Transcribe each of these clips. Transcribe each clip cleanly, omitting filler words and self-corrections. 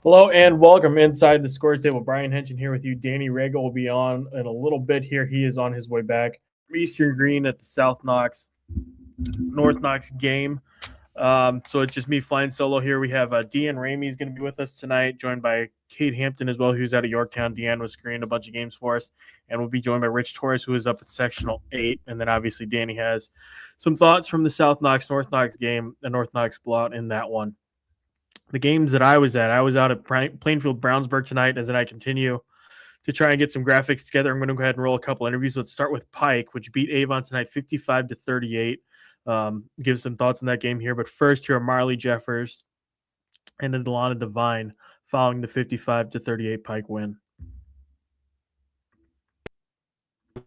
Hello and welcome inside the scores table. Brian Haenchen here with you. Danny Riego will be on in a little bit here. He is on his way back from Eastern Green at the South Knox, North Knox game. So it's just me flying solo here. We have Deanne Ramey is going to be with us tonight, joined by Kate Hampton as well, who's out of Yorktown. Deanne was screening a bunch of games for us. And we'll be joined by Rich Torres, who is up at Sectional 8. And then obviously Danny has some thoughts from the South Knox, North Knox game, the North Knox blowout in that one. The games that I was out at Plainfield, Brownsburg tonight. As I continue to try and get some graphics together, I'm going to go ahead and roll a couple interviews. Let's start with Pike, which beat Avon tonight 55-38. Give some thoughts on that game here. But first, here are Marley Jeffers and Delana Devine following the 55-38 Pike win.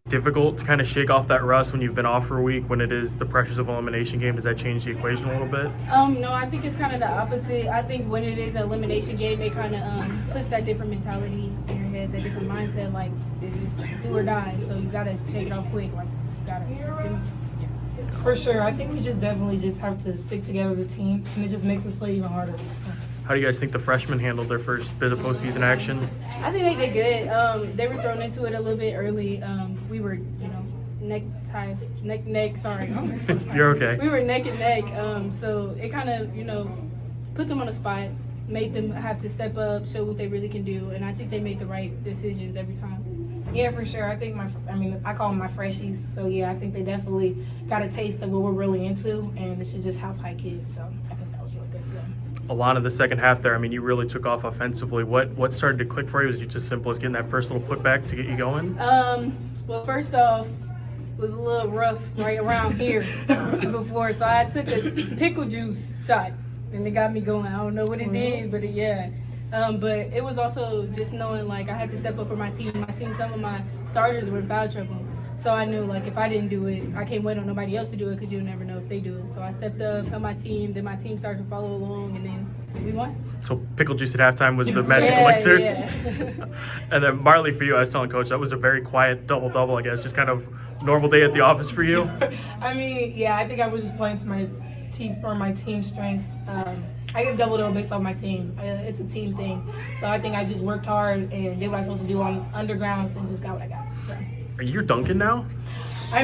Difficult to kind of shake off that rust when you've been off for a week, when it is the pressures of an elimination game. Does that change the equation a little bit? No, I think it's kind of the opposite. I think when it is an elimination game, it kind of puts that different mentality in your head, that different mindset, like this is do or die. So you gotta shake it off quick. Like you gotta. Yeah. For sure, I think we definitely have to stick together as a team, and it just makes us play even harder. How do you guys think the freshmen handled their first bit of postseason action? I think they did good. They were thrown into it a little bit early. We were, neck. Sorry. You're okay. We were neck and neck. So it kind of, put them on the spot, made them have to step up, show what they really can do, and I think they made the right decisions every time. Yeah, for sure. I think I call them my freshies. So yeah, I think they definitely got a taste of what we're really into, and this is just how Pike is. So I think that was really good for them. A lot of the second half there, you really took off offensively. What started to click for you? Was it just as simple as getting that first little putback to get you going? Well, first off, it was a little rough right around here before, so I took a pickle juice shot, and it got me going. I don't know what it did, but but it was also just knowing, like, I had to step up for my team. I seen some of my starters were in foul trouble. So I knew, like, if I didn't do it, I can't wait on nobody else to do it because you'll never know if they do it. So I stepped up, helped my team, then my team started to follow along, and then we won. So pickle juice at halftime was the magic elixir? Yeah. And then Marley, for you, I was telling Coach, that was a very quiet double-double, I guess, just kind of normal day at the office for you? I think I was just playing to my team strengths. I get a double-double based off my team. It's a team thing. So I think I just worked hard and did what I was supposed to do on undergrounds and just got what I got. So. Are you dunking now? I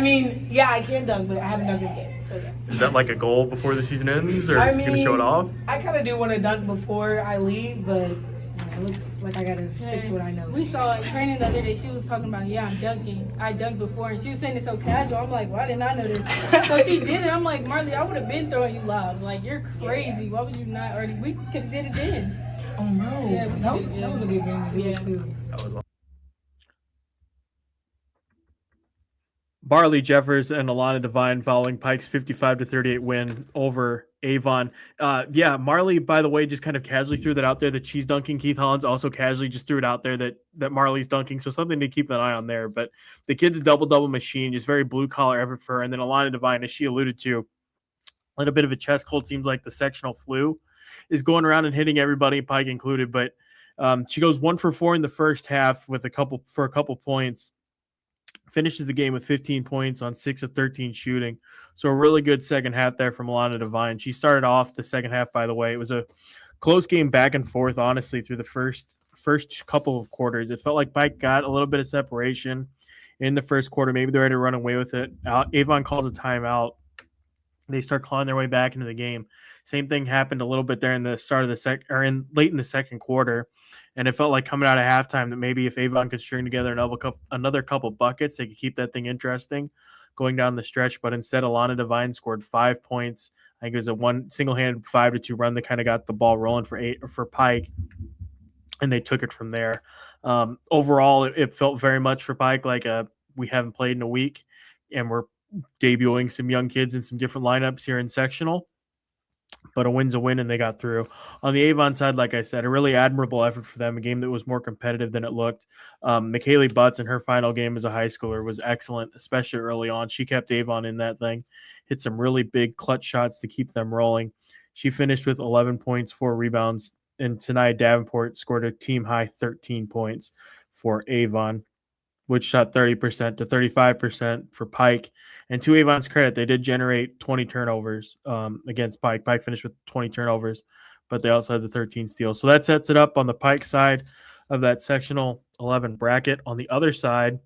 can dunk, but I haven't dunked this game, so yeah. Is that like a goal before the season ends, or are you going to show it off? I kind of do want to dunk before I leave, but it looks like I got to stick to what I know. We saw in training the other day, she was talking about, I'm dunking. I dunked before, and she was saying it so casual. I'm like, why didn't I know this? So she did it. I'm like, Marley, I would have been throwing you lobs. Like, you're crazy. Why would you not already? We could have did it then. Oh, no. Yeah, that was a good game to do, too. That was Marley Jeffers and Alana Devine following Pike's 55-38 win over Avon. Marley, by the way, just kind of casually threw that out there that she's dunking. Keith Hollins also casually just threw it out there that Marley's dunking. So something to keep an eye on there. But the kid's a double-double machine, just very blue-collar effort for her. And then Alana Devine, as she alluded to, a little bit of a chest cold. Seems like the sectional flu is going around and hitting everybody, Pike included. But she goes 1 for 4 in the first half with a couple points. Finishes the game with 15 points on 6 of 13 shooting. So a really good second half there from Alana Devine. She started off the second half, by the way. It was a close game back and forth, honestly, through the first couple of quarters. It felt like Pike got a little bit of separation in the first quarter. Maybe they're ready to run away with it. Avon calls a timeout. They start clawing their way back into the game. Same thing happened a little bit there in the start of the late in the second quarter. And it felt like coming out of halftime that maybe if Avon could string together another couple buckets, they could keep that thing interesting going down the stretch. But instead, Alana Devine scored 5 points. I think it was a one single-handed 5-2 run that kind of got the ball rolling for Pike, and they took it from there. Overall, it felt very much for Pike like we haven't played in a week, and we're debuting some young kids in some different lineups here in sectional. But a win's a win, and they got through. On the Avon side, like I said, a really admirable effort for them, a game that was more competitive than it looked. McKaylee Butts in her final game as a high schooler was excellent, especially early on. She kept Avon in that thing, hit some really big clutch shots to keep them rolling. She finished with 11 points, 4 rebounds, and Sanaya Davenport scored a team-high 13 points for Avon, which shot 30% to 35% for Pike. And to Avon's credit, they did generate 20 turnovers against Pike. Pike finished with 20 turnovers, but they also had the 13 steals. So that sets it up on the Pike side of that sectional 11 bracket. On the other side,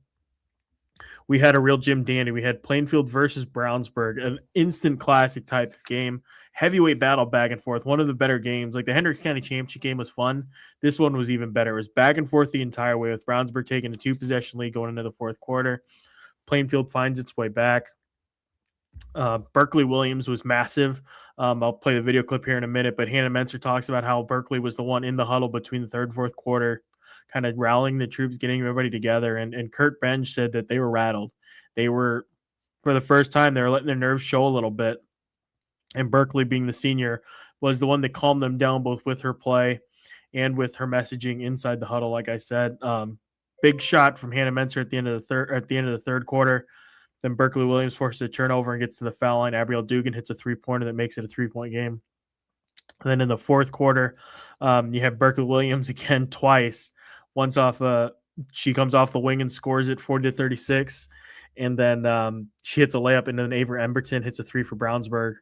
we had a real Jim Dandy. We had Plainfield versus Brownsburg, an instant classic type of game, heavyweight battle back and forth. One of the better games. Like the Hendricks County Championship game was fun. This one was even better. It was back and forth the entire way with Brownsburg taking a 2-possession lead going into the fourth quarter. Plainfield finds its way back. Berkeley Williams was massive. I'll play the video clip here in a minute, but Hannah Menser talks about how Berkeley was the one in the huddle between the third and fourth quarter, kind of rallying the troops, getting everybody together. And Kurt Benj said that they were rattled. They were, for the first time, they were letting their nerves show a little bit. And Berkeley, being the senior, was the one that calmed them down, both with her play and with her messaging inside the huddle. Like I said, big shot from Hannah Menser at the end of the third quarter. Then Berkeley Williams forces a turnover and gets to the foul line. Abigail Dugan hits a three-pointer that makes it a 3-point game. And then in the fourth quarter, you have Berkeley Williams again twice. Once off she comes off the wing and scores it 40-36. And then she hits a layup, and then Avery Emberton hits a three for Brownsburg.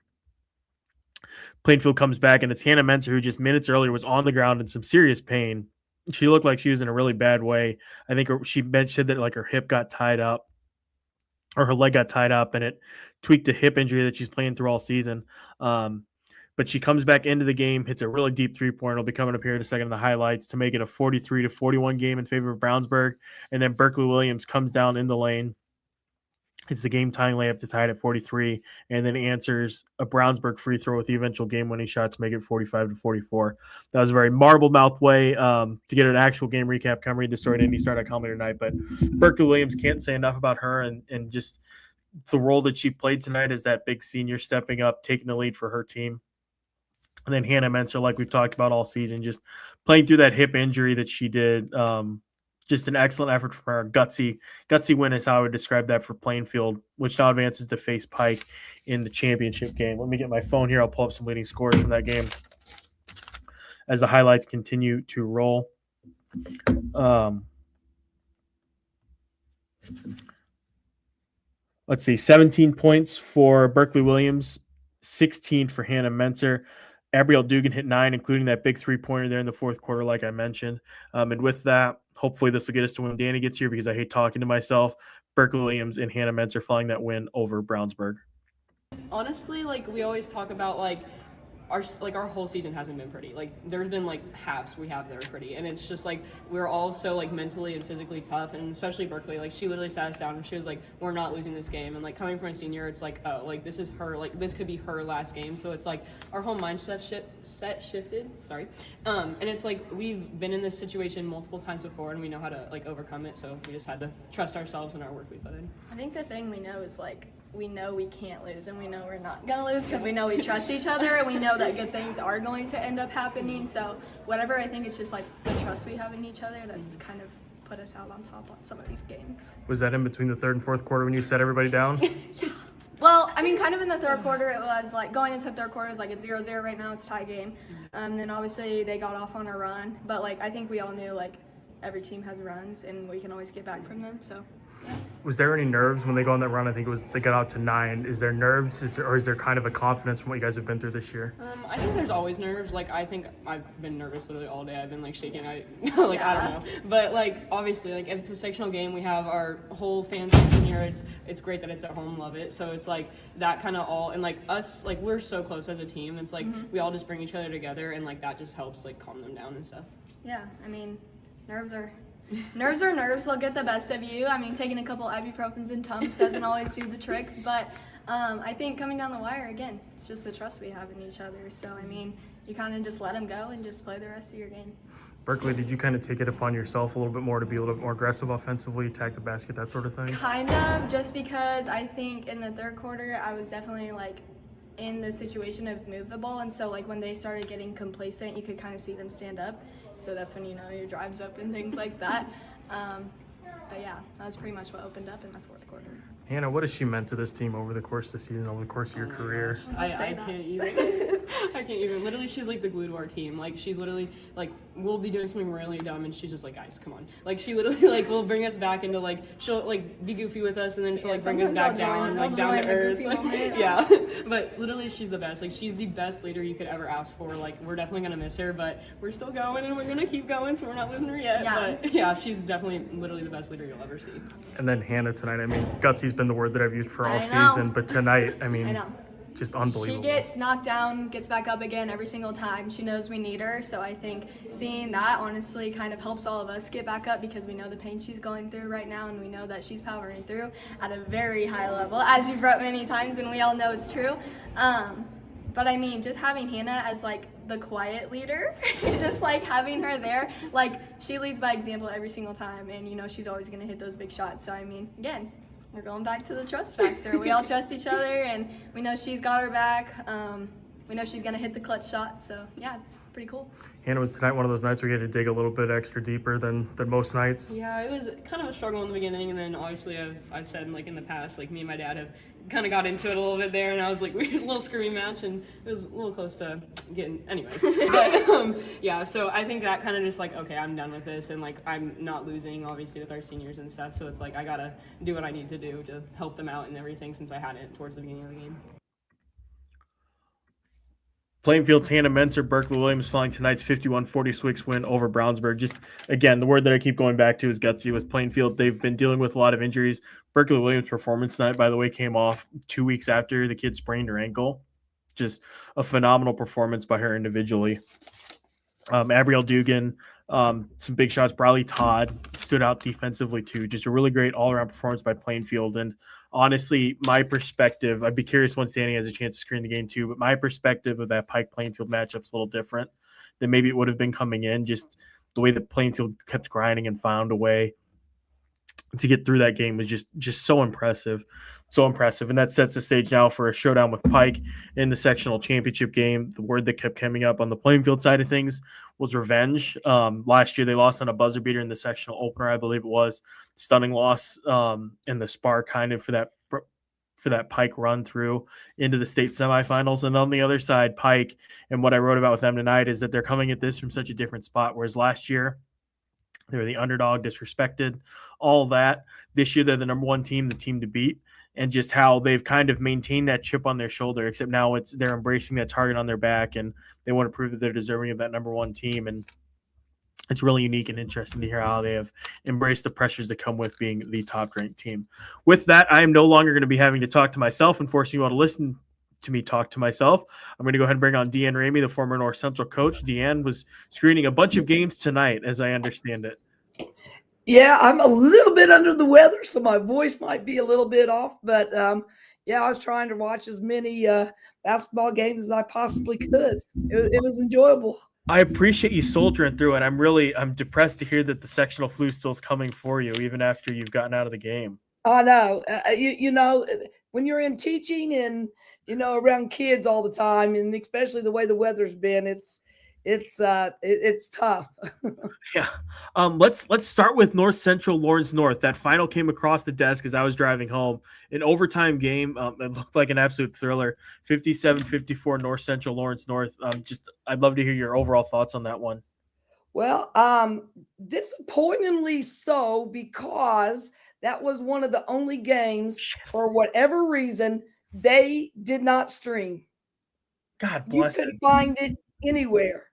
Plainfield comes back, and it's Hannah Menser, who just minutes earlier was on the ground in some serious pain. She looked like she was in a really bad way. I think she said that like her hip got tied up, or her leg got tied up, and it tweaked a hip injury that she's playing through all season. But she comes back into the game, hits a really deep three-pointer. It'll be coming up here in a second in the highlights to make it a 43-41 game in favor of Brownsburg. And then Berkeley Williams comes down in the lane. It's the game-tying layup to tie it at 43, and then answers a Brownsburg free throw with the eventual game-winning shot to make it 45-44. That was a very marble-mouthed way to get an actual game recap. Come read the story at IndyStar.com later tonight. But Berkeley Williams, can't say enough about her and just the role that she played tonight as that big senior stepping up, taking the lead for her team. And then Hannah Menser, like we've talked about all season, just playing through that hip injury that she did. Just an excellent effort from her. Gutsy win is how I would describe that for Plainfield, which now advances to face Pike in the championship game. Let me get my phone here. I'll pull up some leading scores from that game as the highlights continue to roll. Let's see, 17 points for Berkeley Williams, 16 for Hannah Menser. Abigail Dugan hit 9, including that big three-pointer there in the fourth quarter, like I mentioned. And with that, hopefully this will get us to when Danny gets here, because I hate talking to myself. Berkeley Williams and Hannah Menser flying that win over Brownsburg. Honestly, like we always talk about, our whole season hasn't been pretty. Like there's been like halves we have that are pretty, and it's just like we're all so like mentally and physically tough, and especially Berkeley. Like she literally sat us down and she was like, "We're not losing this game." And like coming from a senior, it's like, oh, like this is her. Like this could be her last game. So it's like our whole mindset shifted. Sorry, and it's like we've been in this situation multiple times before, and we know how to like overcome it. So we just had to trust ourselves and our work we put in. I think the thing we know is like, we know we can't lose, and we know we're not going to lose because we know we trust each other, and we know that good things are going to end up happening. So whatever, I think it's just like the trust we have in each other that's kind of put us out on top on some of these games. Was that in between the third and fourth quarter when you set everybody down? Yeah. Well, I mean, kind of in the third quarter, it was like going into the third quarter, it was like it's 0-0 right now, it's tie game. Then obviously they got off on a run, but like I think we all knew like every team has runs and we can always get back from them. So yeah. Was there any nerves when they go on that run? I think it was they got out to 9. Is there nerves, or is there kind of a confidence from what you guys have been through this year? I think there's always nerves. Like I think I've been nervous literally all day. I've been like shaking. I don't know. But like obviously, like if it's a sectional game, we have our whole fan section here. It's great that it's at home. Love it. So it's like that kind of all, and like us, like we're so close as a team. It's like we all just bring each other together, and like that just helps like calm them down and stuff. Yeah, I mean, nerves are nerves. They'll get the best of you. I mean, taking a couple ibuprofens and Tums doesn't always do the trick, but I think coming down the wire, again, it's just the trust we have in each other. So, I mean, you kind of just let them go and just play the rest of your game. Berkeley, did you kind of take it upon yourself a little bit more to be a little bit more aggressive offensively, attack the basket, that sort of thing? Kind of, just because I think in the third quarter, I was definitely like in the situation of move the ball, and so like when they started getting complacent, you could kind of see them stand up. So that's when, you know, your drive's up and things like that. But yeah, that was pretty much what opened up in the fourth quarter. Hannah, what has she meant to this team over the course of the season, over the course of your career? I can't even. I can't even. Literally, she's like the glue to our team. Like, she's literally like, we'll be doing something really dumb, and she's just like, guys, come on. Like, she literally like will bring us back into like, she'll like be goofy with us, and then she'll like bring us back down, like down to earth. Like, yeah. But literally, she's the best. Like, she's the best leader you could ever ask for. Like, we're definitely gonna miss her, but we're still going, and we're gonna keep going, so we're not losing her yet. Yeah. But yeah, she's definitely literally the best leader you'll ever see. And then Hannah tonight. I mean, gutsy's been the word that I've used for all I know. season, but tonight, I mean, I know. just unbelievable. She gets knocked down, gets back up again every single time. She knows we need her, so I think seeing that honestly kind of helps all of us get back up because we know the pain she's going through right now, and we know that she's powering through at a very high level, as you've brought many times, and we all know it's true. But I mean, just having Hannah as like the quiet leader, just like having her there, like she leads by example every single time, and you know she's always gonna hit those big shots. So I mean, again, we're going back to the trust factor. We all trust each other, and we know she's got her back. We know she's gonna hit the clutch shot. So yeah, it's pretty cool. Hannah, was tonight one of those nights where you had to dig a little bit extra deeper than most nights? Yeah, it was kind of a struggle in the beginning, and then obviously I've said like in the past, like me and my dad have kind of got into it a little bit there, and I was like, we had a little screaming match, and it was a little close to getting, anyways. But yeah, so I think that kind of just like, okay, I'm done with this, and like I'm not losing obviously with our seniors and stuff, so it's like I gotta do what I need to do to help them out and everything since I hadn't towards the beginning of the game. Plainfield's Hannah Menser, Berkeley Williams following tonight's 51-46 win over Brownsburg. Just, again, the word that I keep going back to is gutsy with Plainfield. They've been dealing with a lot of injuries. Berkeley Williams' performance tonight, by the way, came off 2 weeks after the kid sprained her ankle. Just a phenomenal performance by her individually. Abrielle Dugan, some big shots. Briley Todd stood out defensively too. Just a really great all-around performance by Plainfield. And honestly, my perspective, I'd be curious once Danny has a chance to screen the game too, but my perspective of that Pike Plainfield matchup's a little different than maybe it would have been coming in. Just the way that Plainfield kept grinding and found a way to get through that game was just so impressive. So impressive. And that sets the stage now for a showdown with Pike in the sectional championship game. The word that kept coming up on the Plainfield side of things was revenge. Last year they lost on a buzzer beater in the sectional opener, I believe it was. Stunning loss in the spark kind of for that Pike run through into the state semifinals. And on the other side, Pike, and what I wrote about with them tonight is that they're coming at this from such a different spot, whereas last year they were the underdog, disrespected, all that. This year, they're the number one team, the team to beat, and just how they've kind of maintained that chip on their shoulder, except now they're embracing that target on their back, and they want to prove that they're deserving of that number one team. And it's really unique and interesting to hear how they have embraced the pressures that come with being the top-ranked team. With that, I am no longer going to be having to talk to myself and forcing you all to listen to me talk to myself. I'm going to go ahead and bring on Deanne Ramey, the former North Central coach. Deanne was screening a bunch of games tonight, as I understand it. Yeah, I'm a little bit under the weather, so my voice might be a little bit off. But, yeah, I was trying to watch as many basketball games as I possibly could. It was enjoyable. I appreciate you soldiering through it. I'm depressed to hear that the sectional flu still is coming for you, even after you've gotten out of the game. I know. You know, when you're in teaching and, you know, around kids all the time, and especially the way the weather's been, it's tough. Yeah. Let's start with North Central Lawrence North. That final came across the desk as I was driving home. An overtime game. It looked like an absolute thriller. 57-54 North Central Lawrence North. I'd love to hear your overall thoughts on that one. Well, disappointingly so, because that was one of the only games, for whatever reason, they did not stream. God bless you it. could find it anywhere.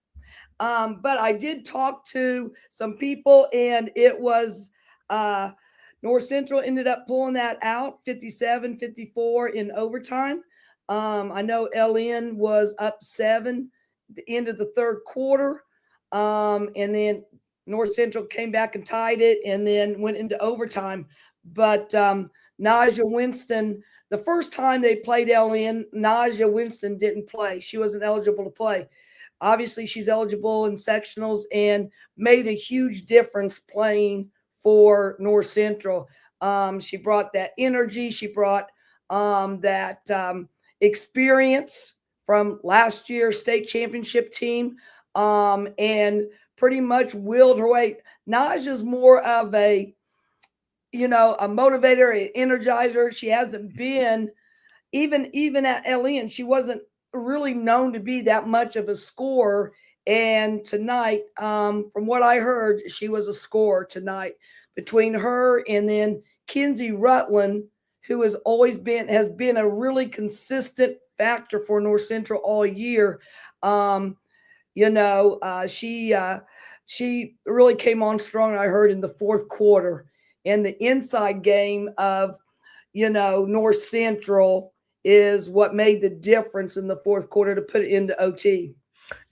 But I did talk to some people, and it was North Central ended up pulling that out 57-54 in overtime. I know LN was up 7 at the end of the third quarter. And then North Central came back and tied it and then went into overtime. But Naja Winston, the first time they played LN, Naja Winston didn't play. She wasn't eligible to play. Obviously, she's eligible in sectionals and made a huge difference playing for North Central. She brought that energy. She brought that experience from last year's state championship team, and pretty much willed her way. Naja's more of a motivator, an energizer. She hasn't been, even at LN, she wasn't really known to be that much of a scorer. And tonight, from what I heard, she was a scorer tonight. Between her and then Kinsey Rutland, who has been a really consistent factor for North Central all year. She really came on strong. I heard in the fourth quarter, and the inside game of North Central is what made the difference in the fourth quarter to put it into OT.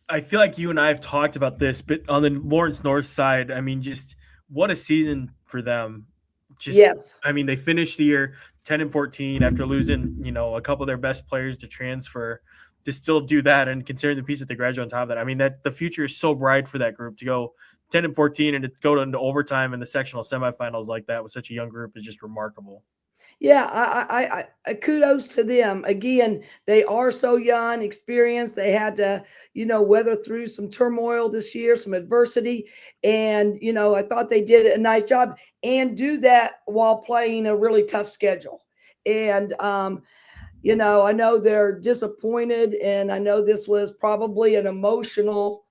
I feel like you and I have talked about this, but on the Lawrence North side, I mean, just what a season for them. Yes. I mean, they finished the year 10-14 after losing, a couple of their best players to transfer. To still do that, and considering the piece that they graduate on top of that, I mean, that the future is so bright for that group to go 10-14 and to go into overtime in the sectional semifinals like that with such a young group is just remarkable. Yeah, I kudos to them. Again, they are so young, experienced. They had to, weather through some turmoil this year, some adversity. And, I thought they did a nice job and do that while playing a really tough schedule. And, I know they're disappointed, and I know this was probably an emotional,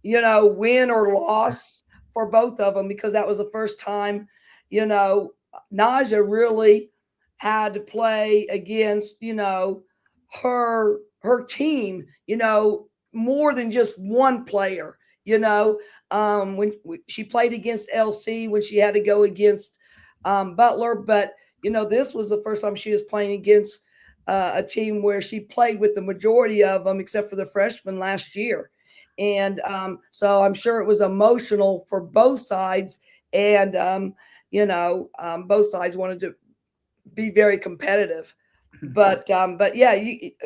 win or loss for both of them, because that was the first time, Naja really had to play against, her team, more than just one player, when she played against LC, when she had to go against Butler. But, this was the first time she was playing against a team where she played with the majority of them, except for the freshmen last year. And so I'm sure it was emotional for both sides. And, both sides wanted to be very competitive. But yeah,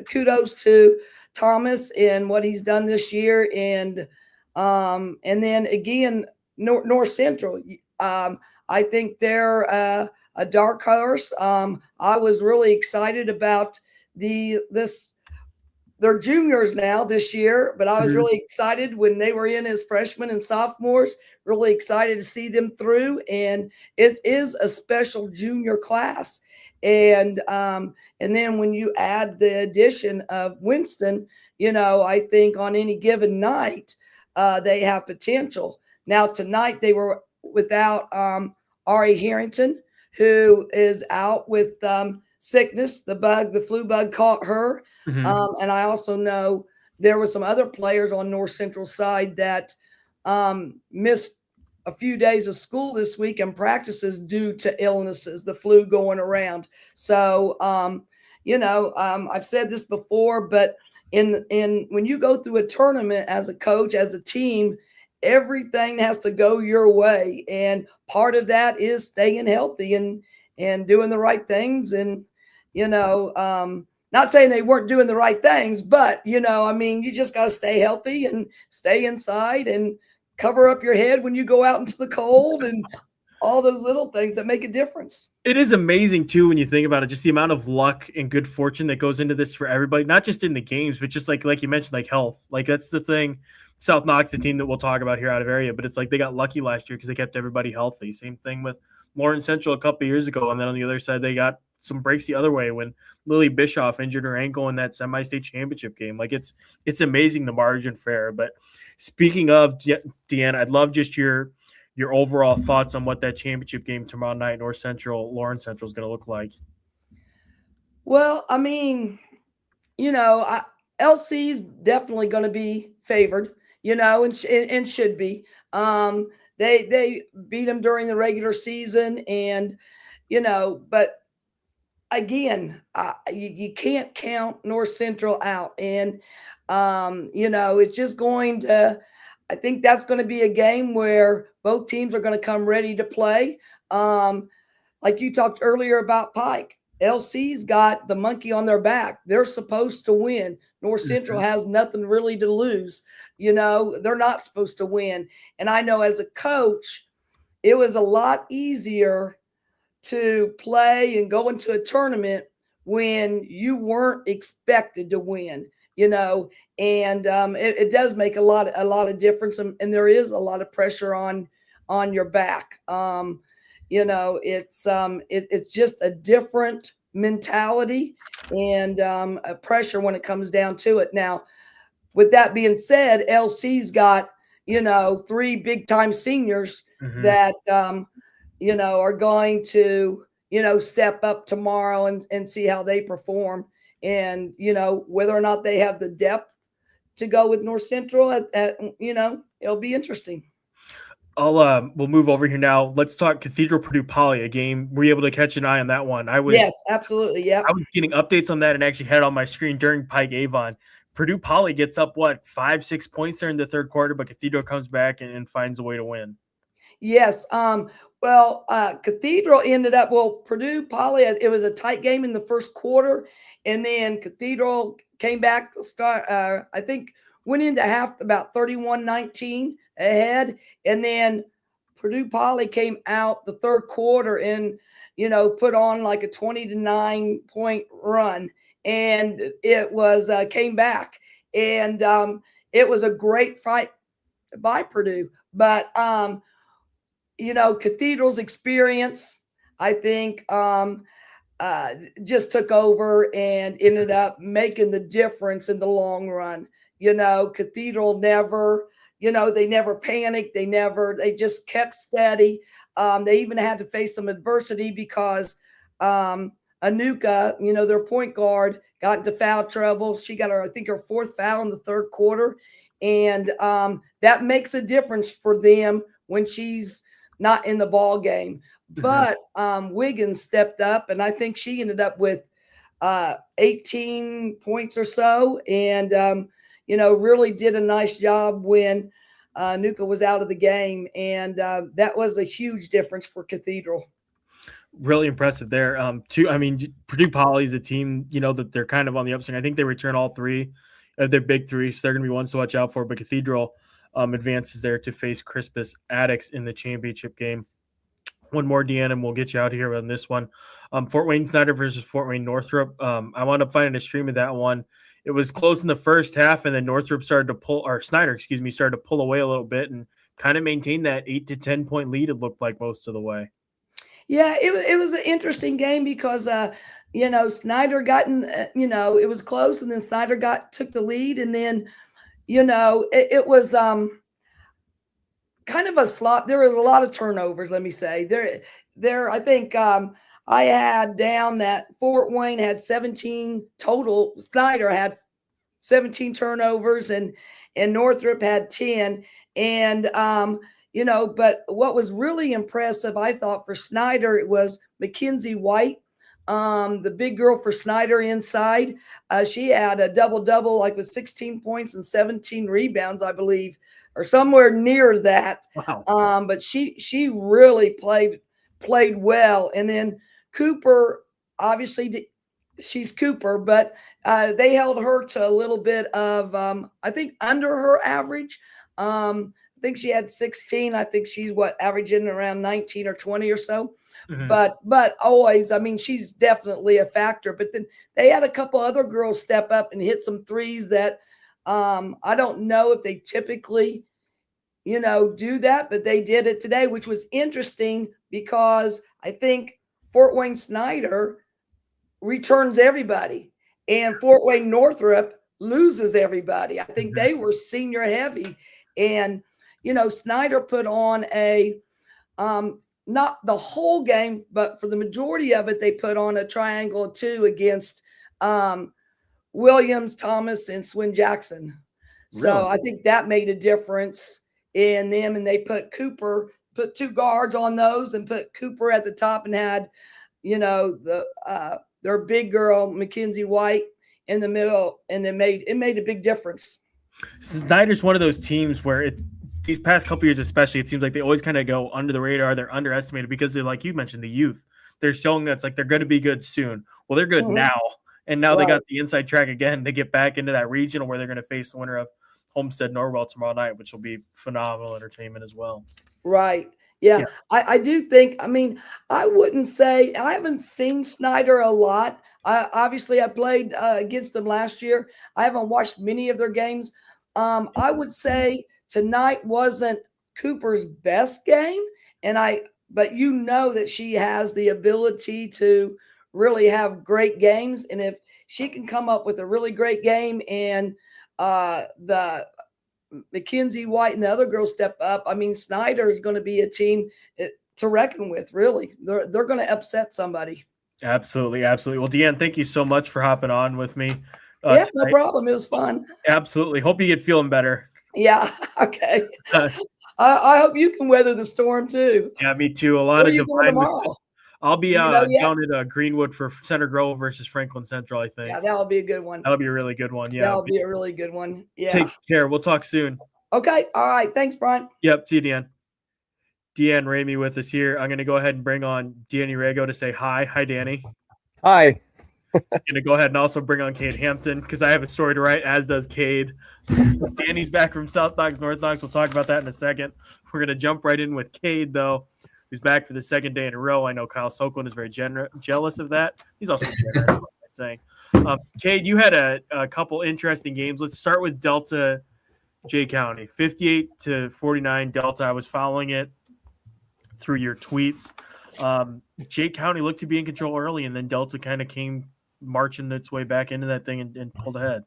kudos to Thomas and what he's done this year. And then again, North Central, I think they're a dark horse. I was really excited about they're juniors now this year, but I was really excited when they were in as freshmen and sophomores, really excited to see them through. And it is a special junior class. And then when you add the addition of Winston, I think on any given night, they have potential. Now tonight they were without Ari Harrington, who is out with sickness. The flu bug caught her. And I also know there were some other players on North Central side that missed a few days of school this week and practices due to illnesses, the flu going around. So, I've said this before, but when you go through a tournament as a coach, as a team, everything has to go your way. And part of that is staying healthy and doing the right things. And, not saying they weren't doing the right things, but, you just got to stay healthy and stay inside and cover up your head when you go out into the cold and all those little things that make a difference. It is amazing too when you think about it, just the amount of luck and good fortune that goes into this for everybody, not just in the games, but just like you mentioned, like health. Like that's the thing. South Knox, a team that we'll talk about here out of area, but it's like they got lucky last year because they kept everybody healthy. Same thing with Lawrence Central a couple of years ago, and then on the other side they got some breaks the other way when Lily Bischoff injured her ankle in that semi-state championship game. Like it's amazing the margin for error. But speaking of, Deanna, I'd love just your overall thoughts on what that championship game tomorrow night, North Central, Lawrence Central, is going to look like. Well, I mean, LC's definitely going to be favored, and should be. They beat them during the regular season, and but again, you can't count North Central out, and it's just going to. I think that's going to be a game where both teams are going to come ready to play. Like you talked earlier about Pike, LC's got the monkey on their back. They're supposed to win. North Central has nothing really to lose. They're not supposed to win. And I know as a coach, it was a lot easier to play and go into a tournament when you weren't expected to win. And it does make a lot of difference, and there is a lot of pressure on your back. It's just a different mentality and pressure when it comes down to it. Now, with that being said, LC's got, 3 big time seniors that, are going to, step up tomorrow and see how they perform. And, whether or not they have the depth to go with North Central it'll be interesting. We'll move over here now. Let's talk Cathedral Purdue Poly, a game. Were you able to catch an eye on that one? Yes, absolutely. Yep. I was getting updates on that and actually had it on my screen during Pike Avon. Purdue Poly gets up 5-6 points there in the third quarter, but Cathedral comes back and finds a way to win. Yes. Cathedral ended up, Purdue Poly, it was a tight game in the first quarter, and then Cathedral came back, I think went into half about 31-19 ahead, and then Purdue Poly came out the third quarter and, put on like a 20-9 point run, and it was came back, and it was a great fight by Purdue, but Cathedral's experience, I think, just took over and ended up making the difference in the long run. Cathedral never, they never panicked. They just kept steady. They even had to face some adversity because Anuka, their point guard, got into foul trouble. She got her 4th foul in the third quarter. And that makes a difference for them when she's not in the ball game. But Wiggins stepped up, and I think she ended up with 18 points or so, and really did a nice job when Nuka was out of the game, and that was a huge difference for Cathedral. Really impressive there. Purdue Poly is a team, that they're kind of on the upswing. I think they return all 3 of their big 3, so they're going to be ones to watch out for. But Cathedral advances there to face Crispus Attucks in the championship game. One more, Deanna, and we'll get you out here on this one. Fort Wayne Snyder versus Fort Wayne Northrop. I wound up finding a stream of that one. It was close in the first half, and then Snyder started to pull away a little bit and kind of maintain that 8 to 10 point lead, it looked like, most of the way. Yeah, it was an interesting game because Snyder got in, it was close, and then Snyder took the lead, and then it was kind of a slop. There was a lot of turnovers, let me say. I think I had down that Fort Wayne had 17 total. Snyder had 17 turnovers, and Northrop had 10. And but what was really impressive, I thought, for Snyder, it was Mackenzie White, the big girl for Snyder inside. She had a double-double, like with 16 points and 17 rebounds, I believe, or somewhere near that. Wow. But she really played well. And then Cooper, obviously, she's Cooper, but they held her to a little bit of, I think, under her average. I think she had 16. I think she's averaging around 19 or 20 or so. But always, she's definitely a factor. But then they had a couple other girls step up and hit some threes that I don't know if they typically, do that, but they did it today, which was interesting because I think Fort Wayne Snyder returns everybody and Fort Wayne Northrop loses everybody. I think they were senior heavy, and Snyder put on a not the whole game, but for the majority of it, they put on a triangle of 2 against Williams, Thomas, and Swin Jackson. So Really? I think that made a difference in them, and they put 2 guards on those and put Cooper at the top and had, their big girl, Mackenzie White, in the middle, and it made a big difference. Snyder's one of those teams where these past couple years especially, it seems like they always kind of go under the radar. They're underestimated because they're, like you mentioned, the youth. They're showing that's like they're going to be good soon. Well, they're good now. And now they got the inside track again to get back into that regional where they're going to face the winner of Homestead Norwell tomorrow night, which will be phenomenal entertainment as well. Right. Yeah. I do think, I wouldn't say, I haven't seen Snyder a lot. Obviously, I played against them last year. I haven't watched many of their games. I would say tonight wasn't Cooper's best game, but that she has the ability to really have great games. And if she can come up with a really great game and the Mackenzie White and the other girls step up, I mean, Snyder is going to be a team to reckon with, really. They're going to upset somebody. Absolutely. Absolutely. Well, Deanne, thank you so much for hopping on with me. Yeah, no problem. It was fun. Absolutely. Hope you get feeling better. Yeah. Okay. I hope you can weather the storm too. Yeah, me too. A lot of divine. I'll be down at Greenwood for Center Grove versus Franklin Central, I think. Yeah, that'll be a good one. That'll be a really good one. Yeah. That'll be a really good one. Yeah. Take care. We'll talk soon. Okay. All right. Thanks, Brian. Yep. See you, Deanne. Deanne Ramey with us here. I'm going to go ahead and bring on Danny Riego to say hi. Hi, Danny. Hi. I'm going to go ahead and also bring on Cade Hampton because I have a story to write, as does Cade. Danny's back from South Knox, North Knox. We'll talk about that in a second. We're going to jump right in with Cade, though, who's back for the second day in a row. I know Kyle Sokolin is very jealous of that. He's also generous, I'm saying. Cade, you had a couple interesting games. Let's start with Delta Jay County. 58-49 Delta. I was following it through your tweets. Jay County looked to be in control early, and then Delta kind of came marching its way back into that thing and pulled ahead.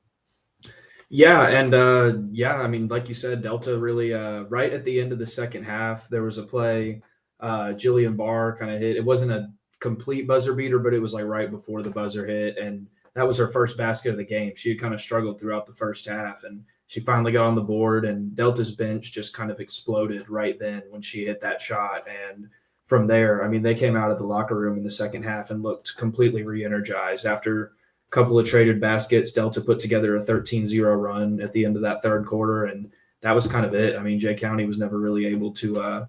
Yeah, and I mean, like you said, Delta really right at the end of the second half, there was a play Jillian Barr kind of hit. It wasn't a complete buzzer beater, but it was like right before the buzzer hit, and that was her first basket of the game. She had kind of struggled throughout the first half, and she finally got on the board, and Delta's bench just kind of exploded right then when she hit that shot. And from there, I mean, they came out of the locker room in the second half and looked completely re-energized. After a couple of traded baskets, Delta put together a 13-0 run at the end of that third quarter, and that was kind of it. I mean, Jay County was never really able to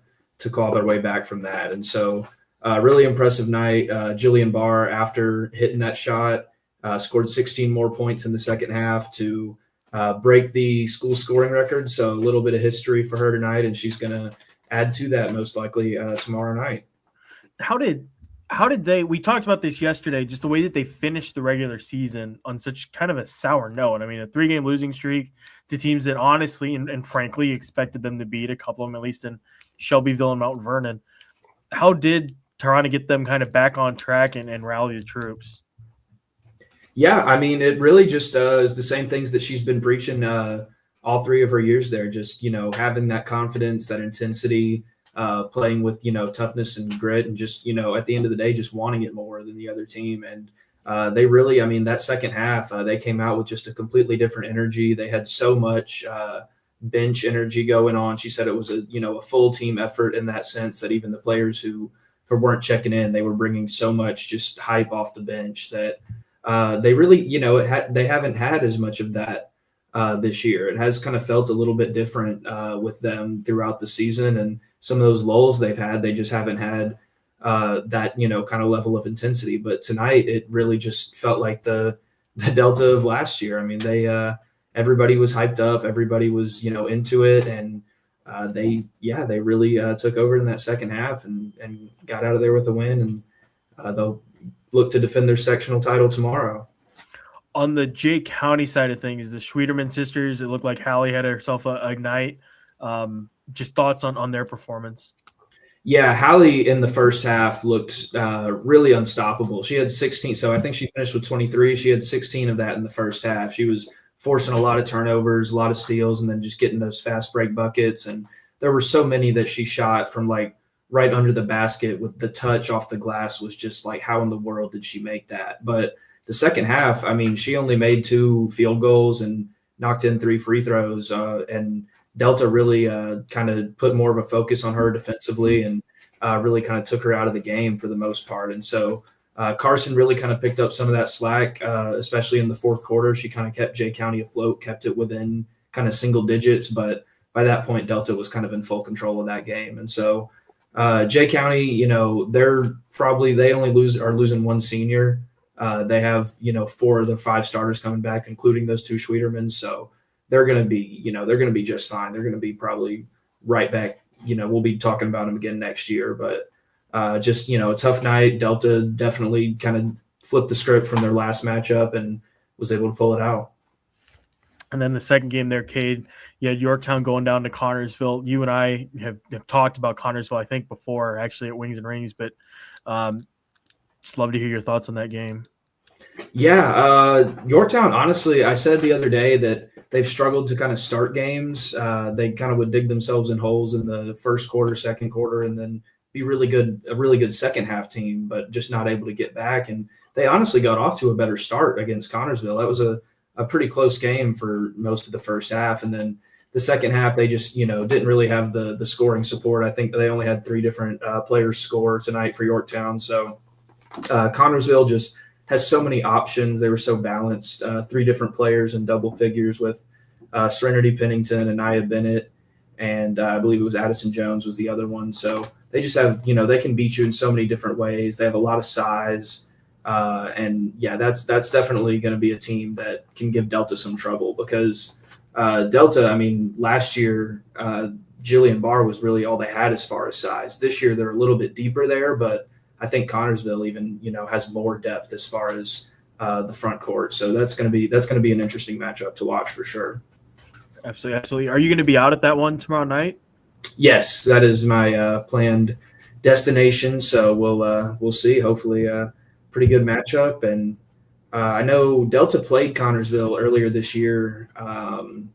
claw their way back from that. And so really impressive night. Jillian Barr, after hitting that shot, scored 16 more points in the second half to break the school scoring record. So a little bit of history for her tonight, and she's going to add to that most likely tomorrow night. How did they, we talked about this yesterday, just the way that they finished the regular season on such kind of a sour note. I mean, a 3-game losing streak to teams that honestly and frankly expected them to beat, a couple of them at least in Shelbyville and Mount Vernon. How did Tarana get them kind of back on track and rally the troops? Yeah, I mean, it really just is the same things that she's been preaching all 3 of her years there. Just, having that confidence, that intensity, playing with, toughness and grit, and just, at the end of the day, just wanting it more than the other team. And they really, I mean, that second half, they came out with just a completely different energy. They had so much bench energy going on. She said it was a full team effort in that sense, that even the players who weren't checking in, they were bringing so much just hype off the bench that they really, they haven't had as much of that this year. It has kind of felt a little bit different with them throughout the season, and some of those lulls they've had, they just haven't had that, kind of level of intensity. But tonight, it really just felt like the Delta of last year. I mean, they everybody was hyped up, everybody was, into it, and they really took over in that second half and got out of there with a win, and they'll look to defend their sectional title tomorrow. On the Jay County side of things, the Schwederman sisters, it looked like Hallie had herself a night. Just thoughts on their performance? Yeah, Hallie in the first half looked really unstoppable. She had 16, so I think she finished with 23. She had 16 of that in the first half. She was forcing a lot of turnovers, a lot of steals, and then just getting those fast break buckets. And there were so many that she shot from like right under the basket with the touch off the glass was just like, how in the world did she make that? But the second half, I mean, she only made 2 field goals and knocked in 3 free throws, and Delta really kind of put more of a focus on her defensively and really kind of took her out of the game for the most part. And so Carson really kind of picked up some of that slack, especially in the fourth quarter. She kind of kept Jay County afloat, kept it within kind of single digits, but by that point, Delta was kind of in full control of that game. And so Jay County, they only are losing 1 senior. They have, 4 of the 5 starters coming back, including those 2 Schwedermans. So they're going to be just fine. They're going to be probably right back. We'll be talking about them again next year, but just, a tough night. Delta definitely kind of flipped the script from their last matchup and was able to pull it out. And then the second game there, Cade, you had Yorktown going down to Connorsville. You and I have talked about Connorsville, I think, before, actually, at Wings and Rings, but Just love to hear your thoughts on that game. Yeah, Yorktown, honestly, I said the other day that they've struggled to kind of start games. They kind of would dig themselves in holes in the first quarter, second quarter, and then be a really good second half team, but just not able to get back. And they honestly got off to a better start against Connorsville. That was a pretty close game for most of the first half. And then the second half, they just, didn't really have the scoring support. I think they only had 3 different players score tonight for Yorktown. So Connorsville just has so many options. They were so balanced. 3 different players in double figures with Serenity Pennington and Nia Bennett. And I believe it was Addison Jones was the other one. So they just have, they can beat you in so many different ways. They have a lot of size. And yeah, that's definitely going to be a team that can give Delta some trouble because Delta, I mean, last year, Jillian Barr was really all they had as far as size. This year, they're a little bit deeper there, but I think Connorsville even, has more depth as far as the front court. So that's going to be an interesting matchup to watch for sure. Absolutely. Absolutely. Are you going to be out at that one tomorrow night? Yes, that is my planned destination. So we'll see. Hopefully pretty good matchup. And I know Delta played Connorsville earlier this year,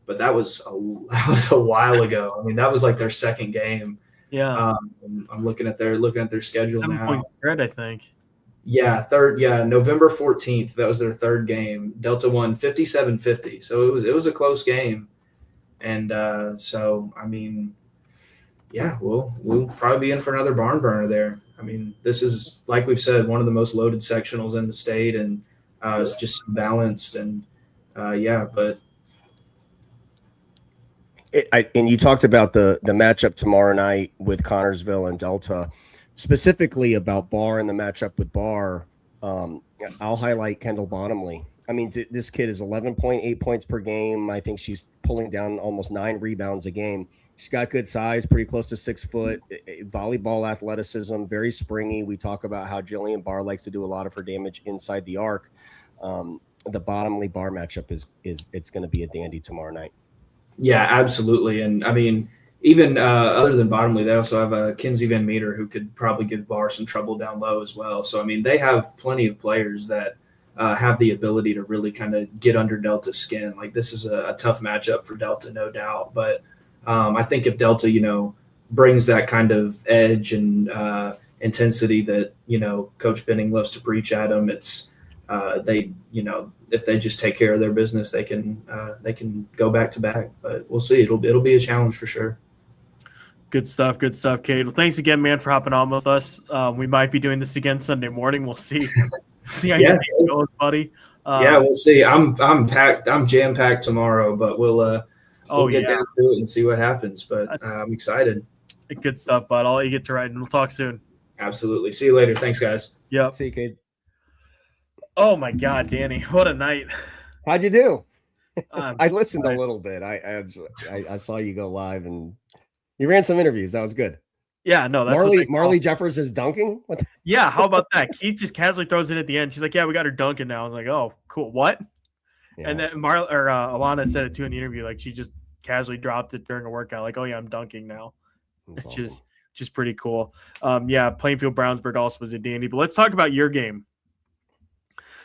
but that was a while ago. I mean, that was like their second game. Yeah. I'm looking at their schedule 7 now. point spread, I think. Yeah, November 14th. That was their third game. Delta won 57-50. So it was a close game. And so I mean, yeah, we'll probably be in for another barn burner there. I mean, this is, like we've said, one of the most loaded sectionals in the state, and it's just balanced. And but and you talked about the matchup tomorrow night with Connorsville and Delta, specifically about Barr and the matchup with Barr. I'll highlight Kendall Bottomley. I mean, this kid is 11.8 points per game. I think she's pulling down almost 9 rebounds a game. She's got good size, pretty close to 6 foot, volleyball athleticism, very springy. We talk about how Jillian Barr likes to do a lot of her damage inside the arc. The Bottomley Barr matchup is it's going to be a dandy tomorrow night. Yeah, absolutely. And I mean, even other than Bottomley, they also have Kinsey Van Meter, who could probably give Barr some trouble down low as well. So, I mean, they have plenty of players that have the ability to really kind of get under Delta's skin. Like, this is a tough matchup for Delta, no doubt. But I think if Delta, brings that kind of edge and intensity that, Coach Benning loves to preach at them, it's if they just take care of their business, they can go back to back. But we'll see. It'll be a challenge for sure. Good stuff, Cade. Well, thanks again, man, for hopping on with us. We might be doing this again Sunday morning. We'll see. See how your day goes, buddy. Yeah, we'll see. I'm packed. I'm jam packed tomorrow, but we'll get down to it and see what happens. But I'm excited. Good stuff, bud. I'll let you get to writing. We'll talk soon. Absolutely. See you later. Thanks, guys. Yep. See you, Cade. Oh my God, Danny, what a night! How'd you do? I listened a little bit. I saw you go live and you ran some interviews. That was good. Yeah, no, that's Marley Jeffers is dunking. Yeah, how about that? Keith just casually throws it at the end. She's like, "Yeah, we got her dunking now." I was like, "Oh, cool. What?" Yeah. And then Alana said it too in the interview. Like, she just casually dropped it during a workout. Like, "Oh yeah, I'm dunking now," which awesome. is just pretty cool. Plainfield Brownsburg also was a dandy. But let's talk about your game.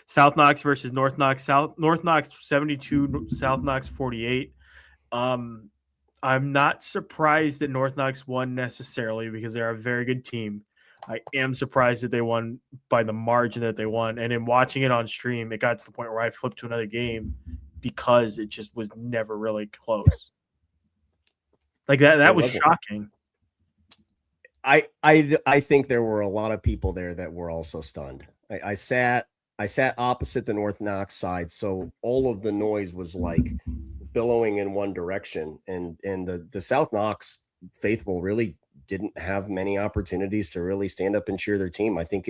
South Knox versus North Knox. North Knox 72, South Knox 48. I'm not surprised that North Knox won necessarily because they're a very good team. I am surprised that they won by the margin that they won. And in watching it on stream, it got to the point where I flipped to another game because it just was never really close. Like that was shocking. I think there were a lot of people there that were also stunned. I sat opposite the North Knox side, so all of the noise was like billowing in one direction, and the South Knox faithful really didn't have many opportunities to really stand up and cheer their team. I think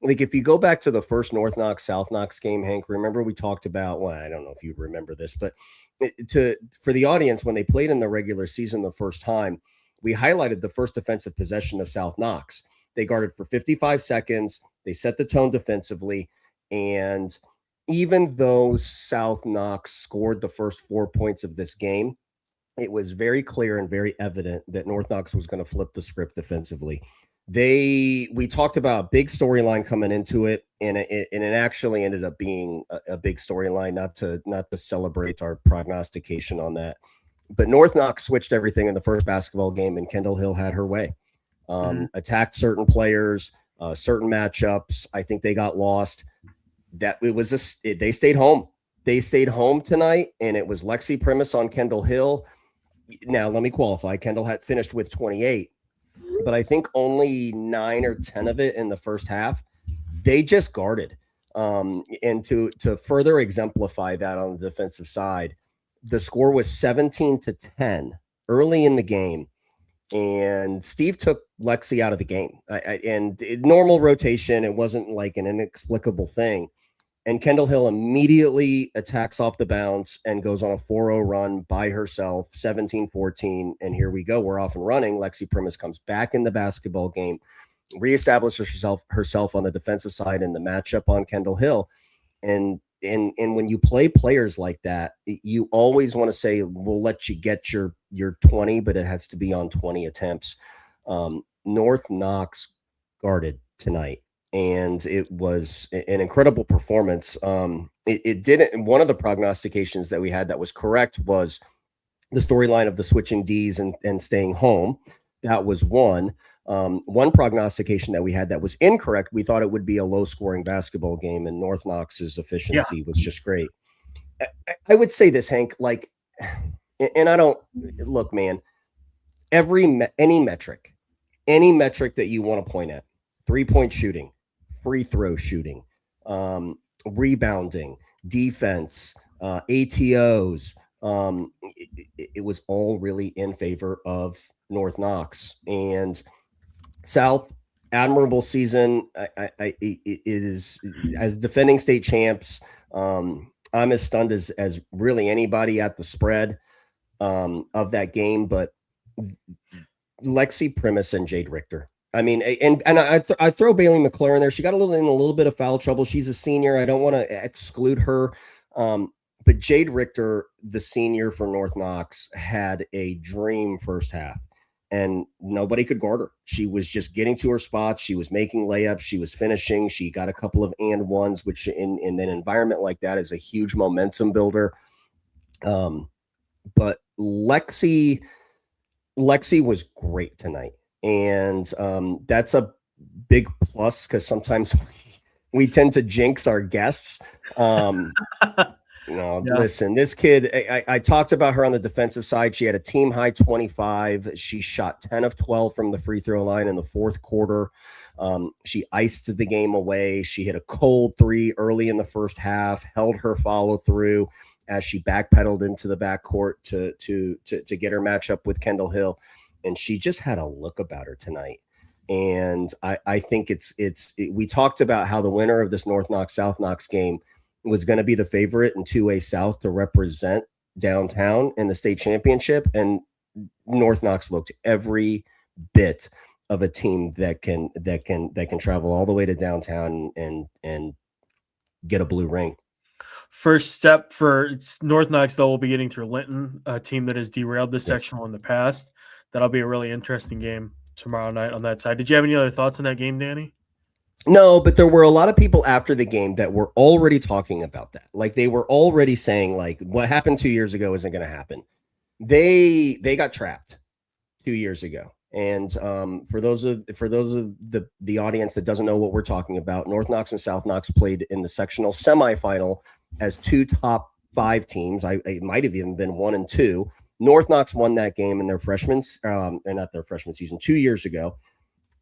if you go back to the first North Knox South Knox game, Hank, remember we talked about, well, I don't know if you remember this, but for the audience, when they played in the regular season the first time, we highlighted the first defensive possession of South Knox. They guarded for 55 seconds. They set the tone defensively. And even though South Knox scored the first 4 points of this game, it was very clear and very evident that North Knox was going to flip the script defensively. we talked about a big storyline coming into it, and it actually ended up being a big storyline. Not to celebrate our prognostication on that, but North Knox switched everything in the first basketball game, and Kendall Hill had her way. Attacked certain players, certain matchups. I think they got lost. That it was they stayed home. They stayed home tonight, and it was Lexi Primus on Kendall Hill. Now, let me qualify. Kendall had finished with 28, but I think only 9 or 10 of it in the first half. They just guarded. And to further exemplify that on the defensive side, the score was 17-10 early in the game, and Steve took Lexi out of the game. Normal rotation, it wasn't like an inexplicable thing. And Kendall Hill immediately attacks off the bounce and goes on a 4-0 run by herself, 17-14. And here we go. We're off and running. Lexi Primus comes back in the basketball game, reestablishes herself on the defensive side in the matchup on Kendall Hill. And when you play players like that, you always want to say, we'll let you get your 20, but it has to be on 20 attempts. North Knox guarded tonight, and it was an incredible performance. It didn't. One of the prognostications that we had that was correct was the storyline of the switching Ds and staying home. That was one. One prognostication that we had that was incorrect. We thought it would be a low-scoring basketball game, and North Knox's efficiency was just great. I would say this, Hank, like, and I don't look, man. Any metric that you want to point at, 3-point shooting, free throw shooting, rebounding, defense, ATOs. It was all really in favor of North Knox. And South, admirable season. It is, as defending state champs, I'm as stunned as really anybody at the spread of that game. But Lexi Primus and Jade Richter. I mean, and I throw Bailey McClure in there. She got in a little bit of foul trouble. She's a senior. I don't want to exclude her. But Jade Richter, the senior for North Knox, had a dream first half, and nobody could guard her. She was just getting to her spots. She was making layups. She was finishing. She got a couple of and ones, which in an environment like that is a huge momentum builder. But Lexi was great tonight. And that's a big plus, because sometimes we tend to jinx our guests. Listen, this kid, I talked about her on the defensive side. She had a team high 25. She shot 10 of 12 from the free throw line in the fourth quarter. She iced the game away. She hit a cold 3 early in the first half, held her follow through as she backpedaled into the backcourt to get her matchup with Kendall Hill. And she just had a look about her tonight. And I think we talked about how the winner of this North Knox South Knox game was going to be the favorite in 2A South to represent downtown in the state championship. And North Knox looked every bit of a team that can travel all the way to downtown and get a blue ring. First step for North Knox, though, will be getting through Linton, a team that has derailed this sectional in the past. That'll be a really interesting game tomorrow night on that side. Did you have any other thoughts on that game, Danny? No, but there were a lot of people after the game that were already talking about that. Like, they were already saying, like, what happened 2 years ago isn't going to happen. They got trapped 2 years ago. And for those of the audience that doesn't know what we're talking about, North Knox and South Knox played in the sectional semifinal as 2 top 5 teams. It might have even been 1 and 2. North Knox won that game in their not their freshman season, 2 years ago,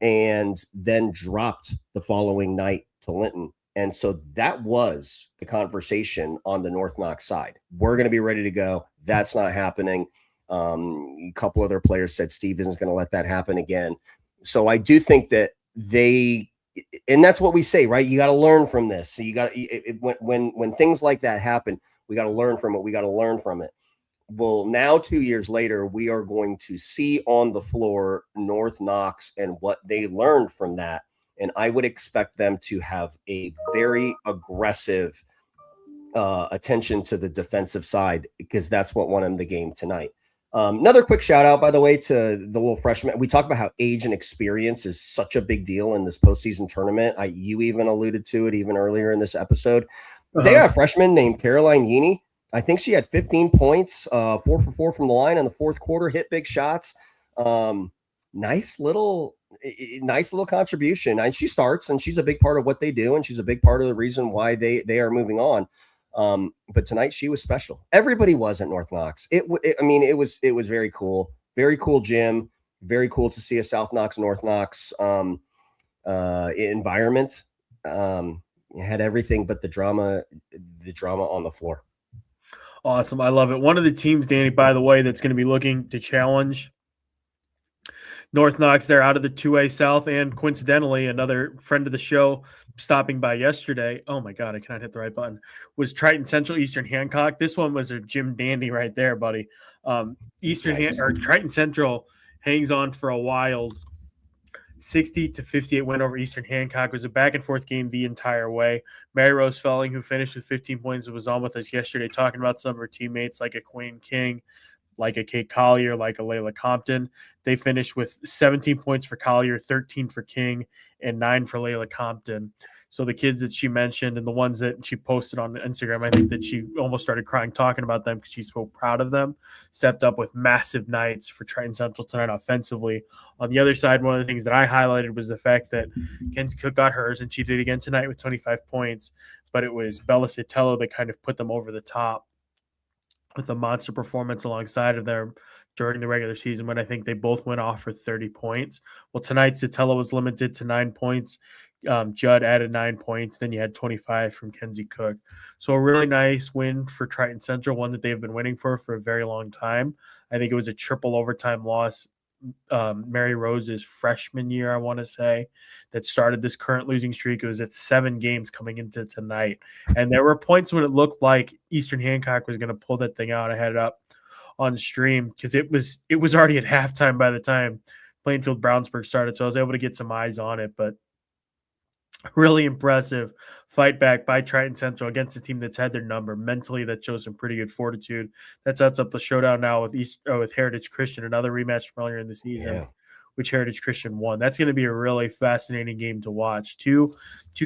and then dropped the following night to Linton. And so that was the conversation on the North Knox side. We're going to be ready to go. That's not happening. A couple other players said Steve isn't going to let that happen again. So I do think that and that's what we say, right? You got to learn from this. So you got when things like that happen, we got to learn from it. Well, now 2 years later, we are going to see on the floor North Knox and what they learned from that. And I would expect them to have a very aggressive attention to the defensive side, because that's what won them the game tonight. Another quick shout out, by the way, to the little freshman. We talk about how age and experience is such a big deal in this postseason tournament. You even alluded to it even earlier in this episode. They got a freshman named Caroline Yeaney. I think she had 15 points, 4 for 4 from the line in the fourth quarter, hit big shots. Nice little contribution. And she starts, and she's a big part of what they do, and she's a big part of the reason why they are moving on. But tonight she was special. Everybody was at North Knox. It was very cool. Very cool gym. Very cool to see a South Knox, North Knox environment. It had everything but the drama on the floor. Awesome. I love it. One of the teams, Danny, by the way, that's going to be looking to challenge North Knox, they're out of the 2A South, and coincidentally, another friend of the show stopping by yesterday. Oh my God, I cannot hit the right button. Was Triton Central, Eastern Hancock. This one was a Jim Dandy right there, buddy. Triton Central hangs on for a wild 60-58 win over Eastern Hancock. It was a back and forth game the entire way. Mary Rose Felling, who finished with 15 points, was on with us yesterday talking about some of her teammates like a Queen King, like a Kate Collier, like a Layla Compton. They finished with 17 points for Collier, 13 for King, and 9 for Layla Compton. So the kids that she mentioned and the ones that she posted on Instagram, I think that she almost started crying talking about them because she's so proud of them, stepped up with massive nights for Triton Central tonight offensively. On the other side, one of the things that I highlighted was the fact that Kenzie Cook got hers, and she did again tonight with 25 points, but it was Bella Sotelo that kind of put them over the top with a monster performance alongside of them during the regular season when I think they both went off for 30 points. Well, tonight, Sotelo was limited to 9 points. Judd added 9 points. Then you had 25 from Kenzie Cook. So a really nice win for Triton Central, one that they've been winning for a very long time. I think it was a triple overtime loss Mary Rose's freshman year, I want to say, that started this current losing streak. It was at 7 games coming into tonight. And there were points when it looked like Eastern Hancock was going to pull that thing out. I had it up on stream because it was already at halftime by the time Plainfield Brownsburg started. So I was able to get some eyes on it, but really impressive fight back by Triton Central against a team that's had their number. Mentally, that shows some pretty good fortitude. That sets up the showdown now with Heritage Christian, another rematch from earlier in the season, which Heritage Christian won. That's going to be a really fascinating game to watch. Two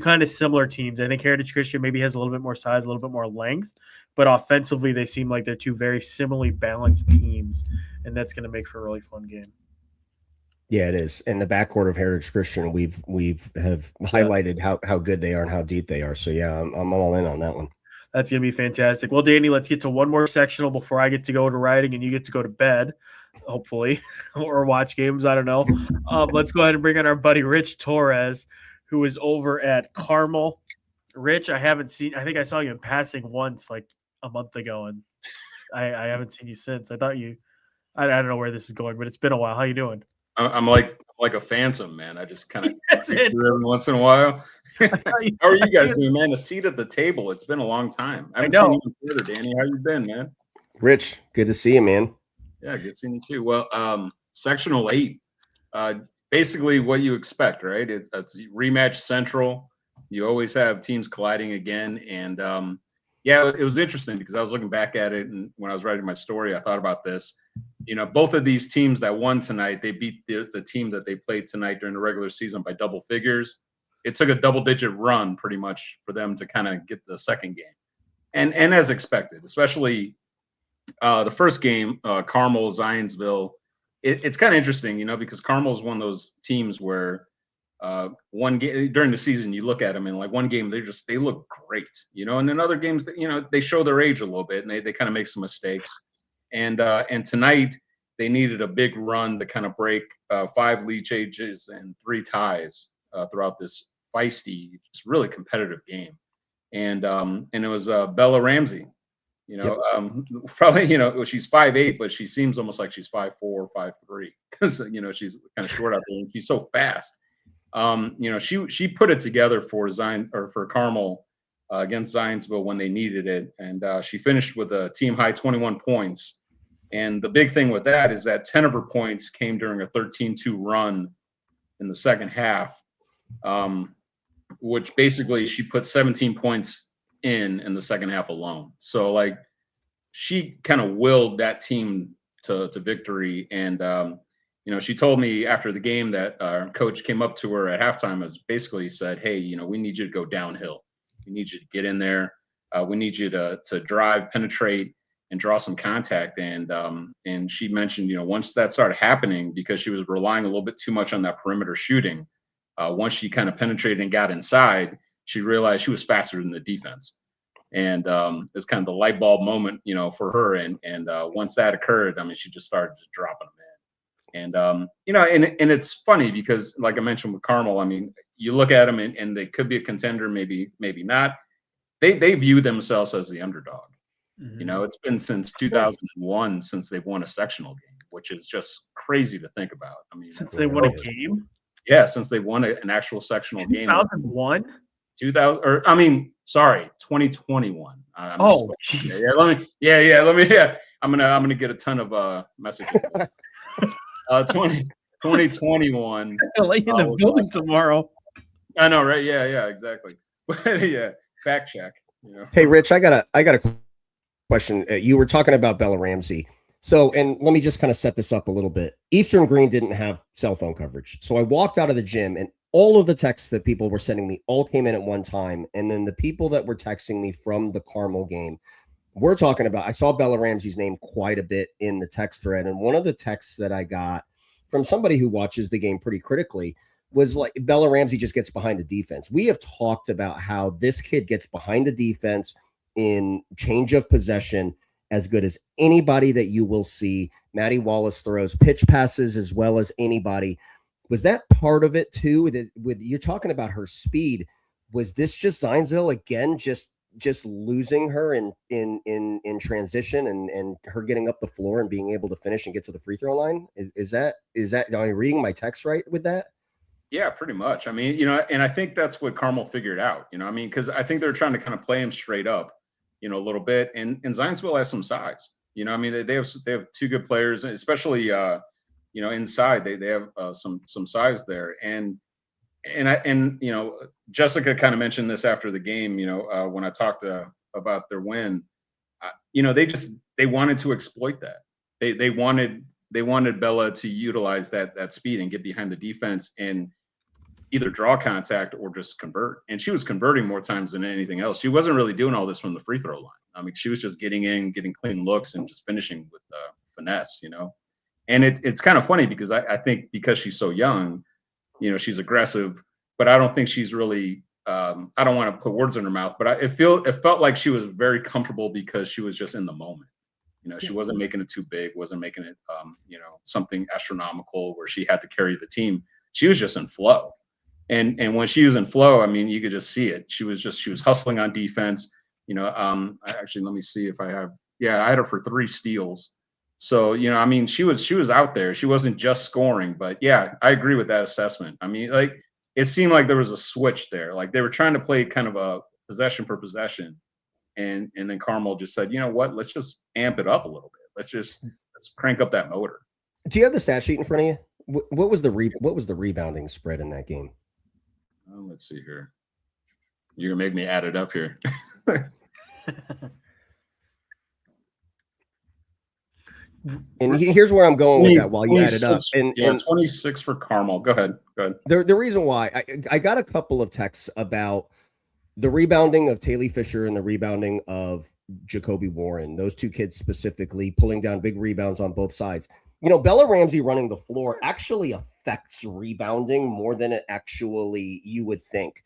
kind of similar teams. I think Heritage Christian maybe has a little bit more size, a little bit more length, but offensively they seem like they're two very similarly balanced teams, and that's going to make for a really fun game. Yeah, it is. In the backcourt of Heritage Christian, we've highlighted how good they are and how deep they are. So yeah, I'm all in on that one. That's gonna be fantastic. Well, Danny, let's get to one more sectional before I get to go to riding and you get to go to bed, hopefully, or watch games. I don't know. Let's go ahead and bring in our buddy Rich Torres, who is over at Carmel. Rich, I think I saw you in passing once like a month ago, and I haven't seen you since. I don't know where this is going, but it's been a while. How you doing? I'm like a phantom, man. I just kind of every once in a while. How are you guys doing, man? A seat at the table. It's been a long time. I haven't seen you on Twitter, Danny. How you been, man? Rich, good to see you, man. Yeah, good seeing you too. Well, Sectional 8, basically what you expect, right? It's rematch Central. You always have teams colliding again, and yeah, it was interesting because I was looking back at it, and when I was writing my story, I thought about this. You know, both of these teams that won tonight, they beat the team that they played tonight during the regular season by double figures. It took a double-digit run pretty much for them to kind of get the second game. And as expected, especially the first game, Carmel, Zionsville, it's kind of interesting, you know, because Carmel is one of those teams where one game during the season, you look at them and like one game, they look great, you know, and in other games, you know, they show their age a little bit and they kind of make some mistakes. And tonight they needed a big run to kind of break 5 lead changes and 3 ties throughout this feisty, just really competitive game. And it was Bella Ramsey, you know, probably, you know, she's 5'8", but she seems almost like she's 5'4", 5'3", because, you know, she's kind of short out there and she's so fast. You know, she put it together for Carmel against Zionsville when they needed it, and she finished with a team high 21 points. And the big thing with that is that 10 of her points came during a 13-2 run in the second half, which basically she put 17 points in the second half alone. So like she kind of willed that team to victory. And she told me after the game that our coach came up to her at halftime, as basically said, "Hey, we need you to go downhill. We need you to get in there. We need you to drive, penetrate, and draw some contact." And she mentioned, once that started happening, because she was relying a little bit too much on that perimeter shooting, once she kind of penetrated and got inside, she realized she was faster than the defense. And it's kind of the light bulb moment, for her. And once that occurred, I mean, she just started just dropping them in. And and it's funny because, like I mentioned with Carmel, I mean, you look at them and they could be a contender, maybe not. They view themselves as the underdog. Mhm. It's been since 2001 since they've won a sectional game, which is just crazy to think about. I mean, Since they won a game, yeah, since they won an actual sectional game. 2001. 2000, or I mean, sorry, 2021. Oh, Yeah, jeez. let me. I'm gonna get a ton of messages. 2021. I'll let you in the was building last time. tomorrow. I know, right? Yeah, exactly. Yeah, fact check. Hey, Rich, I got a question. You were talking about Bella Ramsey. So, and let me just kind of set this up a little bit. Eastern Green didn't have cell phone coverage. So I walked out of the gym and all of the texts that people were sending me all came in at one time. And then the people that were texting me from the Carmel game, we're talking about, I saw Bella Ramsey's name quite a bit in the text thread. And one of the texts that I got from somebody who watches the game pretty critically was like, Bella Ramsey just gets behind the defense. We have talked about how this kid gets behind the defense in change of possession as good as anybody that you will see. Maddie Wallace throws pitch passes as well as anybody. Was that part of it too? With you're talking about her speed, was this just Zionsville again, just losing her in transition and her getting up the floor and being able to finish and get to the free throw line? Is that am I reading my text right with that? Yeah, pretty much. I mean, and I think that's what Carmel figured out. I mean, because I think they're trying to kind of play him straight up, a little bit. And Zionsville has some size. I mean, they have two good players, especially inside. They have some size there. And Jessica kind of mentioned this after the game. When I talked about their win, they wanted to exploit that. They wanted Bella to utilize that speed and get behind the defense and either draw contact or just convert. And she was converting more times than anything else. She wasn't really doing all this from the free throw line. I mean, she was just getting in, getting clean looks, and just finishing with finesse. And it's kind of funny because I think because she's so young, she's aggressive, but I don't think she's really. I don't want to put words in her mouth, but it felt like she was very comfortable because she was just in the moment. She wasn't making it too big, wasn't making it, something astronomical where she had to carry the team. She was just in flow. And when she was in flow, I mean, you could just see it. She was hustling on defense. Actually, let me see if I have, I had her for 3 steals. So, I mean, she was out there. She wasn't just scoring, but yeah, I agree with that assessment. I mean, like, it seemed like there was a switch there. Like they were trying to play kind of a possession for possession. And then Carmel just said, you know what, let's just amp it up a little bit. Let's crank up that motor. Do you have the stat sheet in front of you? What was the rebounding spread in that game? Let's see here. You're gonna make me add it up here. And here's where I'm going with that while you add it up. And 26 for Carmel. Go ahead. The reason why I got a couple of texts about the rebounding of Taylor Fisher and the rebounding of Jacoby Warren, those two kids specifically pulling down big rebounds on both sides. Bella Ramsey running the floor actually affects rebounding more than it actually you would think.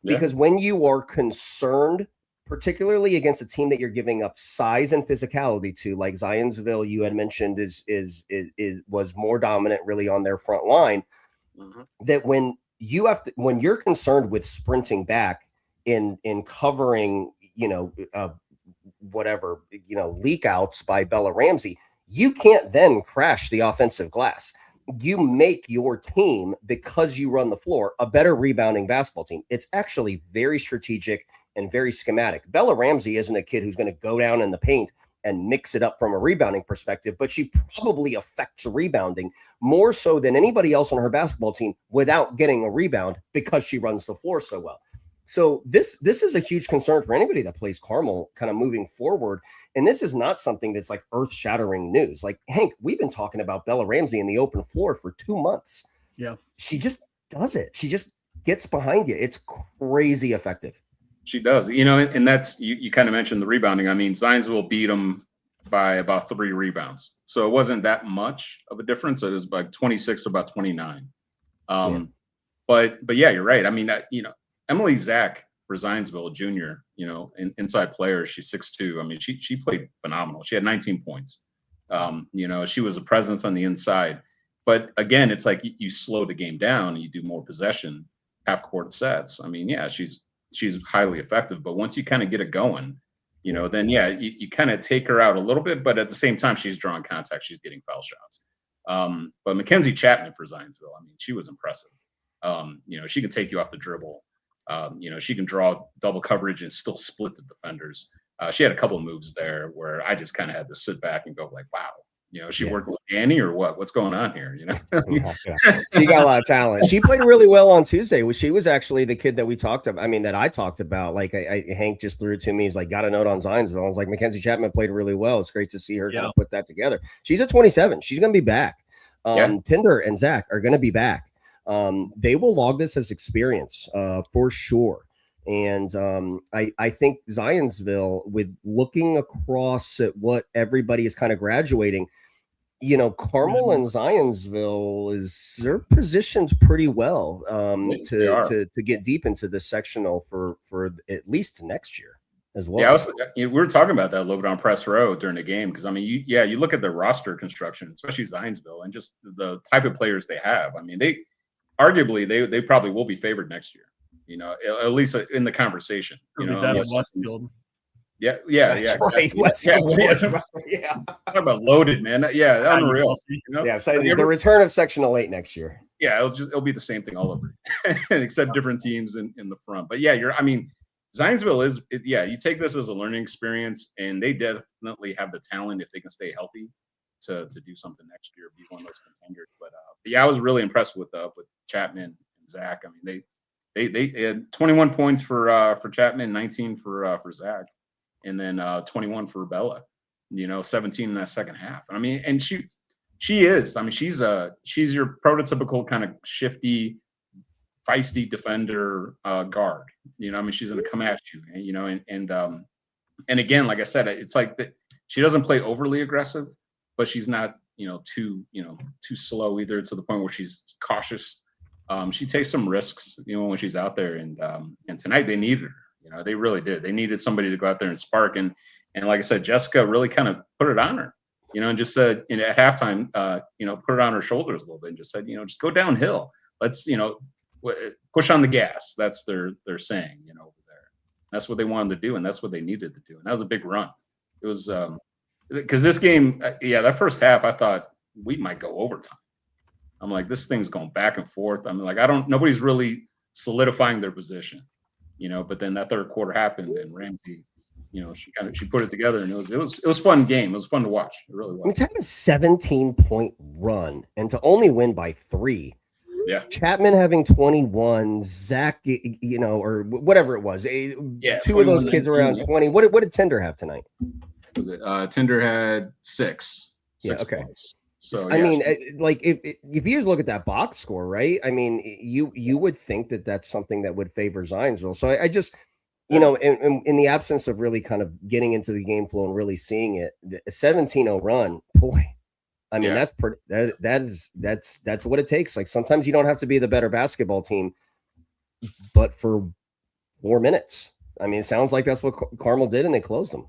Because when you are concerned, particularly against a team that you're giving up size and physicality to, like Zionsville, you had mentioned was more dominant really on their front line, that when you're concerned with sprinting back in covering, leak outs by Bella Ramsey, you can't then crash the offensive glass. You make your team, because you run the floor, a better rebounding basketball team. It's actually very strategic and very schematic. Bella Ramsey isn't a kid who's going to go down in the paint and mix it up from a rebounding perspective, but she probably affects rebounding more so than anybody else on her basketball team without getting a rebound because she runs the floor so well. So this is a huge concern for anybody that plays Carmel kind of moving forward. And this is not something that's like earth-shattering news. Like, Hank, we've been talking about Bella Ramsey in the open floor for 2 months. Yeah. She just does it. She just gets behind you. It's crazy effective. She does. And that's you kind of mentioned the rebounding. I mean, Zionsville beat them by about 3 rebounds. So it wasn't that much of a difference. It was like 26 to about 29. But yeah, you're right. I mean, Emily Zach for Zionsville, junior, inside player, she's 6'2". I mean, she played phenomenal. She had 19 points. She was a presence on the inside. But again, it's like you slow the game down and you do more possession, half court sets. I mean, yeah, she's highly effective. But once you kind of get it going, then yeah, you kind of take her out a little bit. But at the same time, she's drawing contact. She's getting foul shots. But Mackenzie Chapman for Zionsville, I mean, she was impressive. She can take you off the dribble. She can draw double coverage and still split the defenders. She had a couple of moves there where I just kind of had to sit back and go like, wow, she worked with Danny or what? What's going on here? She got a lot of talent. She played really well on Tuesday. She was actually the kid that we talked about. I mean, that I talked about. Like Hank just threw it to me. He's like, got a note on Zionsville. I was like, Mackenzie Chapman played really well. It's great to see her kind of put that together. She's at 27. She's going to be back. Tinder and Zach are going to be back. They will log this as experience for sure. And I think Zionsville, with looking across at what everybody is kind of graduating, Carmel and Zionsville they're positioned pretty well to get deep into the sectional for at least next year as well. Yeah, we were talking about that a little bit on Press Row during the game because I mean, you look at the roster construction, especially Zionsville, and just the type of players they have. I mean, they probably will be favored next year. At least in the conversation. Westfield. Yeah. Right. Yeah. Talk about loaded, man. Yeah, unreal. Yeah, so the return of Sectional 8 next year. Yeah, it'll be the same thing all over, except different teams in the front. But yeah, Zionsville you take this as a learning experience, and they definitely have the talent if they can stay healthy to do something next year, be one of those contenders. But I was really impressed with Chapman and Zach. I mean, they had 21 points for Chapman, 19 for Zach, and then 21 for Bella. 17 in that second half. I mean, and she is. I mean, she's your prototypical kind of shifty, feisty defender guard. I mean, she's going to come at you. And again, like I said, it's like that. She doesn't play overly aggressive, but she's not too slow either, to the point where she's cautious. She takes some risks, when she's out there, and tonight they needed her. They really did. They needed somebody to go out there and spark, and like I said, Jessica really kind of put it on her, and just said, at halftime, put it on her shoulders a little bit, and just said, just go downhill. Let's, push on the gas. That's their saying, over there. That's what they wanted to do, and that's what they needed to do, and that was a big run. It was because this game, that first half, I thought we might go overtime. I'm like, this thing's going back and forth. I'm like, nobody's really solidifying their position, but then that third quarter happened, and Ramsey, she put it together, and it was fun game. It was fun to watch. It really was. I mean, to have a 17-point run and to only win by 3. Yeah. Chapman having 21, Zach, or whatever it was. Yeah. 2 of those kids around 20. What did Tinder have tonight? Was it Tinder had 6. Okay. Points. So I mean, like if you look at that box score, right? I mean, you would think that that's something that would favor Zionsville. So I just, in the absence of really kind of getting into the game flow and really seeing it, a 17-0 run, boy. I mean, that's pretty. That's what it takes. Like, sometimes you don't have to be the better basketball team, but for 4 minutes. I mean, it sounds like that's what Carmel did, and they closed them.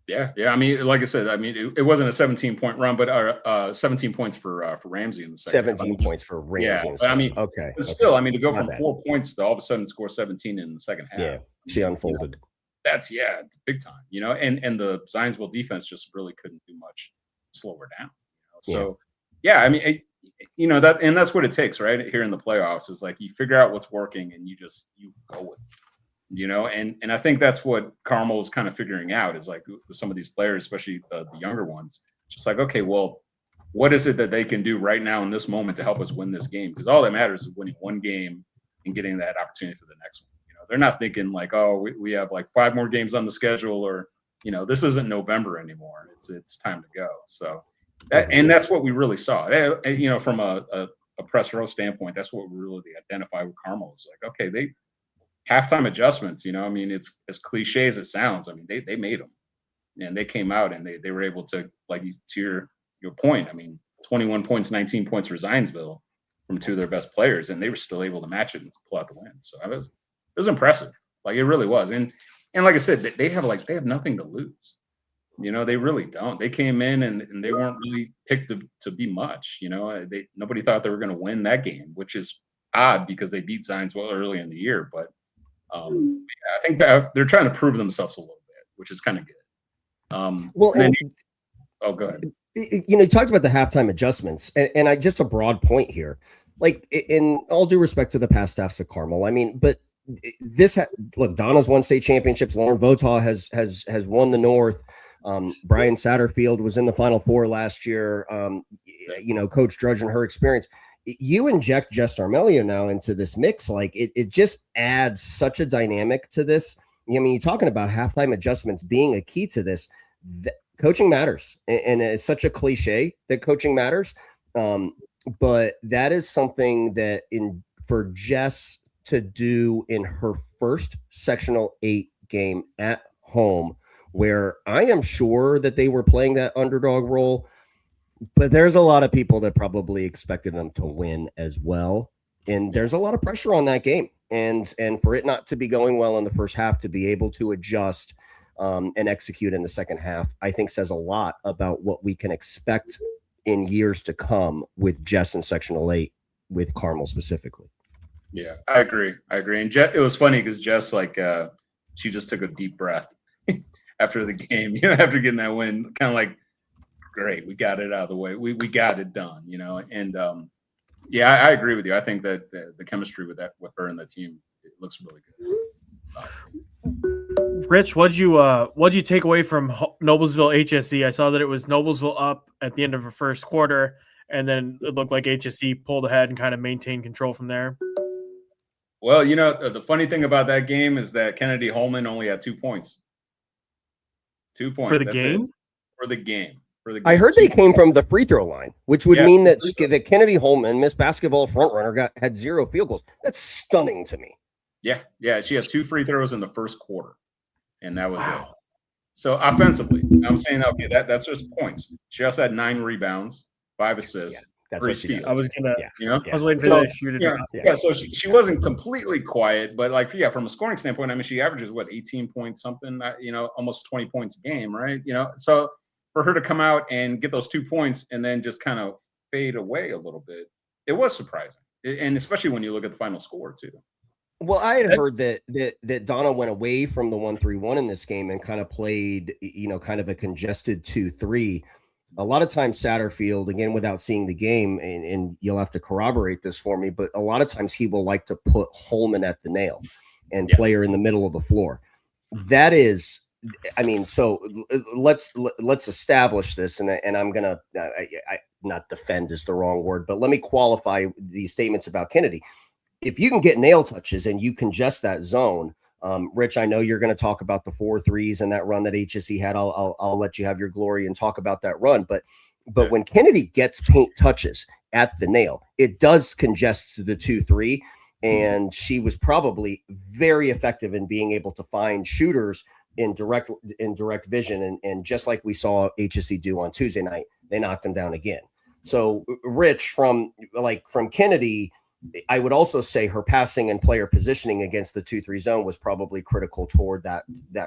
Yeah. I mean, like I said, it wasn't a 17-point run, but 17 points for Ramsey in the second. 17 points for Ramsey. Yeah, but I mean, okay. But still, I mean, to go from 4 points to all of a sudden score 17 in the second half. Yeah, she unfolded. That's big time. And the Zionsville defense just really couldn't do much to slow her down. So, I mean, that's what it takes, right? Here in the playoffs is like you figure out what's working and you go with it. And I think that's what Carmel is kind of figuring out is like with some of these players, especially the younger ones, just like, okay, well, what is it that they can do right now in this moment to help us win this game? Because all that matters is winning one game and getting that opportunity for the next one. they're not thinking like, oh, we have like 5 more games on the schedule, or this isn't November anymore. It's time to go. So, and that's what we really saw. From a press row standpoint, that's what we really identify with Carmel. It's like, okay, they halftime adjustments. I mean, it's as cliche as it sounds. I mean, they made them, and they came out and they were able to, like, to your point. I mean, 21 points, 19 points for Zionsville from 2 of their best players, and they were still able to match it and pull out the win. So it was impressive. Like, it really was. And like I said, they have nothing to lose. They really don't. They came in and they weren't really picked to be much. Nobody thought they were going to win that game, which is odd because they beat Zionsville early in the year. But I think that they're trying to prove themselves a little bit, which is kind of good. Well, go ahead. You talked about the halftime adjustments, and I just a broad point here. Like, in all due respect to the past halves of Carmel, I mean, but look, Donna's won state championships. Lauren Votaw has won the North. Brian Satterfield was in the Final Four last year. Coach Drudge and her experience. You inject Jess Armelio now into this mix, like it just adds such a dynamic to this. I mean, you're talking about halftime adjustments being a key to this. Coaching matters, and it's such a cliche that coaching matters. But that is something that for Jess to do in her first Sectional 8 game at home, where I am sure that they were playing that underdog role, but there's a lot of people that probably expected them to win as well. And there's a lot of pressure on that game. And for it not to be going well in the first half, to be able to adjust and execute in the second half, I think says a lot about what we can expect in years to come with Jess in Sectional 8, with Carmel specifically. Yeah, I agree. And it was funny because Jess, she just took a deep breath after the game, after getting that win, kind of like, great, we got it out of the way. We got it done, and I agree with you. I think that the chemistry with her and the team, it looks really good. Rich, what'd you take away from Noblesville HSE? I saw that it was Noblesville up at the end of the first quarter, and then it looked like HSE pulled ahead and kind of maintained control from there. Well, the funny thing about that game is that Kennedy Holman only had 2 points. 2 points For the that's game? it. For the game. I heard they came from the free throw line, which would mean that Kennedy Holman, Miss Basketball frontrunner, had 0 field goals. That's stunning to me. Yeah. She had 2 free throws in the first quarter, and that was it. So offensively, I'm saying, okay, that's just points. She also had 9 rebounds, 5 assists, That's 3 what she steals. does. I was gonna. You know? I was waiting for that shooter to Yeah, so she wasn't completely quiet, but from a scoring standpoint, I mean, she averages 18 points something, almost 20 points a game, right? So for her to come out and get those 2 points and then just kind of fade away a little bit, it was surprising, and especially when you look at the final score too. Well, I had heard that Donna went away from the 1-3-1 in this game and kind of played, kind of a congested 2-3. A lot of times Satterfield, again, without seeing the game, and you'll have to corroborate this for me, but a lot of times he will like to put Holman at the nail and play her in the middle of the floor. That is, so let's establish this, and I'm going to not defend is the wrong word, but let me qualify these statements about Kennedy. If you can get nail touches and you congest that zone, Rich, I know you're going to talk about the 4 threes and that run that HSE had. I'll let you have your glory and talk about that run. But when Kennedy gets paint touches at the nail, it does congest to the 2-3. And she was probably very effective in being able to find shooters in direct vision. And just like we saw HSE do on Tuesday night, they knocked them down again. So Rich, from Kennedy, I would also say her passing and player positioning against the 2-3 zone was probably critical toward that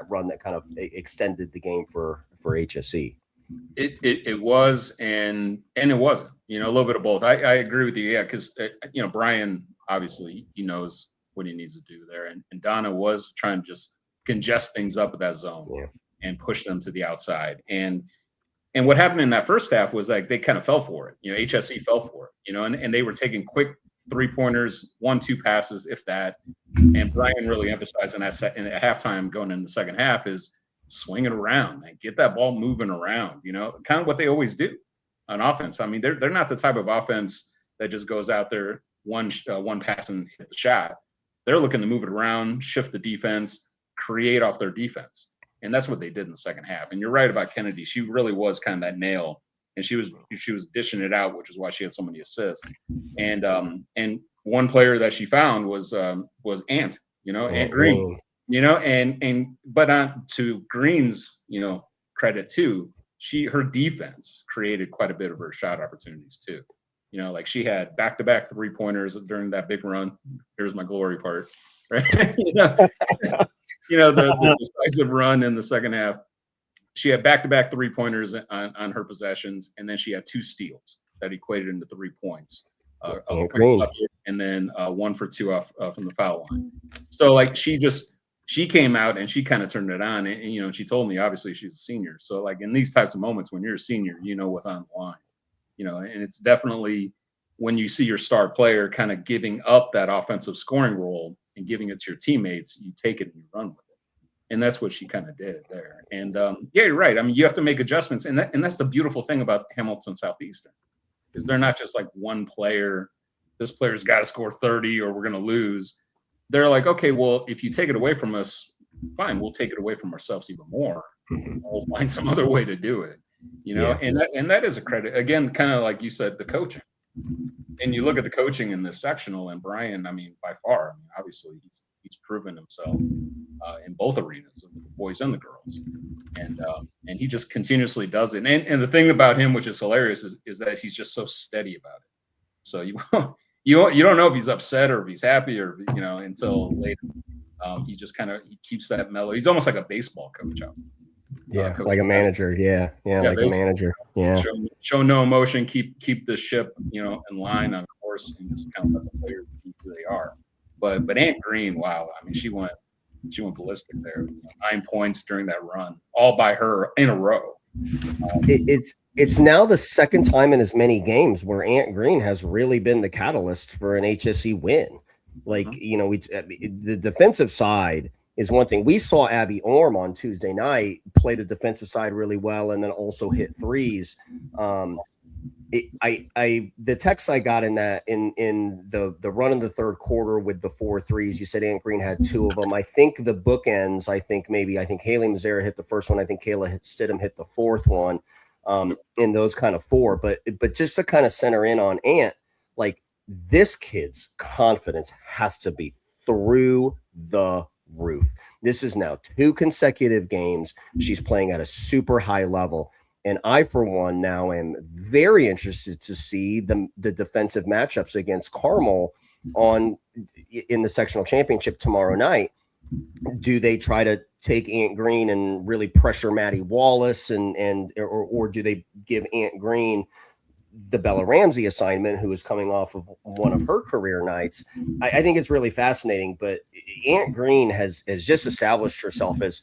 run that kind of extended the game for HSE. It was, and it wasn't, a little bit of both. I agree with you. Yeah. Cause Brian, obviously he knows what he needs to do there. And Donna was trying to just congest things up at that zone and push them to the outside. And what happened in that first half was they kind of fell for it. HSE fell for it, and they were taking quick 3-pointers, 1-2 passes, if that. And Brian really emphasized in at halftime going in the second half is swing it around and get that ball moving around, kind of what they always do on offense. I mean, they're not the type of offense that just goes out there one pass and hit the shot. they're looking to move it around, shift the defense, create off their defense. And that's what they did in the second half. And you're right about Kennedy. She really was kind of that nail, and she was dishing it out, which is why she had so many assists. And one player that she found was Ant, Ant Green, but on to Green's, credit too, her defense created quite a bit of her shot opportunities too. Like she had back-to-back 3-pointers during that big run. Here's my glory part, right? The decisive run in the second half. She had back-to-back 3-pointers on her possessions, and then she had 2 steals that equated into 3 points. And then 1 for 2 off from the foul line. So like she came out and she kind of turned it on, and she told me obviously she's a senior. So like in these types of moments when you're a senior, you know what's on the line. And it's definitely when you see your star player kind of giving up that offensive scoring role and giving it to your teammates, you take it and you run with it. And that's what she kind of did there. And yeah, you're right. I mean, you have to make adjustments. And that's the beautiful thing about Hamilton Southeastern, is they're not just like one player. This player's got to score 30 or we're going to lose. They're like, okay, well, if you take it away from us, fine, we'll take it away from ourselves even more. We'll find some other way to do it. And that is a credit, again, kind of like you said, the coaching. And you look at the coaching in this sectional, and Brian, I mean, by far, obviously he's proven himself in both arenas, the boys and the girls, and he just continuously does it. And the thing about him, which is hilarious, is that he's just so steady about it. So you don't know if he's upset or if he's happy or until later. He just he keeps that mellow. He's almost like a baseball coach out. Yeah, like a manager. Yeah, like a manager. Yeah. Show no emotion. Keep the ship, in line on course, and just kind of let the players be who they are. But Ant Green, wow. I mean, she went ballistic there. 9 points during that run, all by her in a row. It's now the second time in as many games where Ant Green has really been the catalyst for an HSE win. Like, the defensive side is one thing. We saw Abby Orm on Tuesday night play the defensive side really well and then also hit threes. The text I got in the run in the third quarter with the 4 threes, you said Ant Green had 2 of them. I think the bookends, I think Haley Mazzara hit the first one. I think Kayla Stidham hit the 4th one, in those kind of 4. But just to kind of center in on Ant, like, this kid's confidence has to be through the roof. This is now 2 consecutive games. She's playing at a super high level. And I, for one, now am very interested to see the defensive matchups against Carmel in the sectional championship tomorrow night. Do they try to take Ant Green and really pressure Maddie Wallace or do they give Ant Green the Bella Ramsey assignment, who is coming off of one of her career nights? I think it's really fascinating, but Ant Green has just established herself as,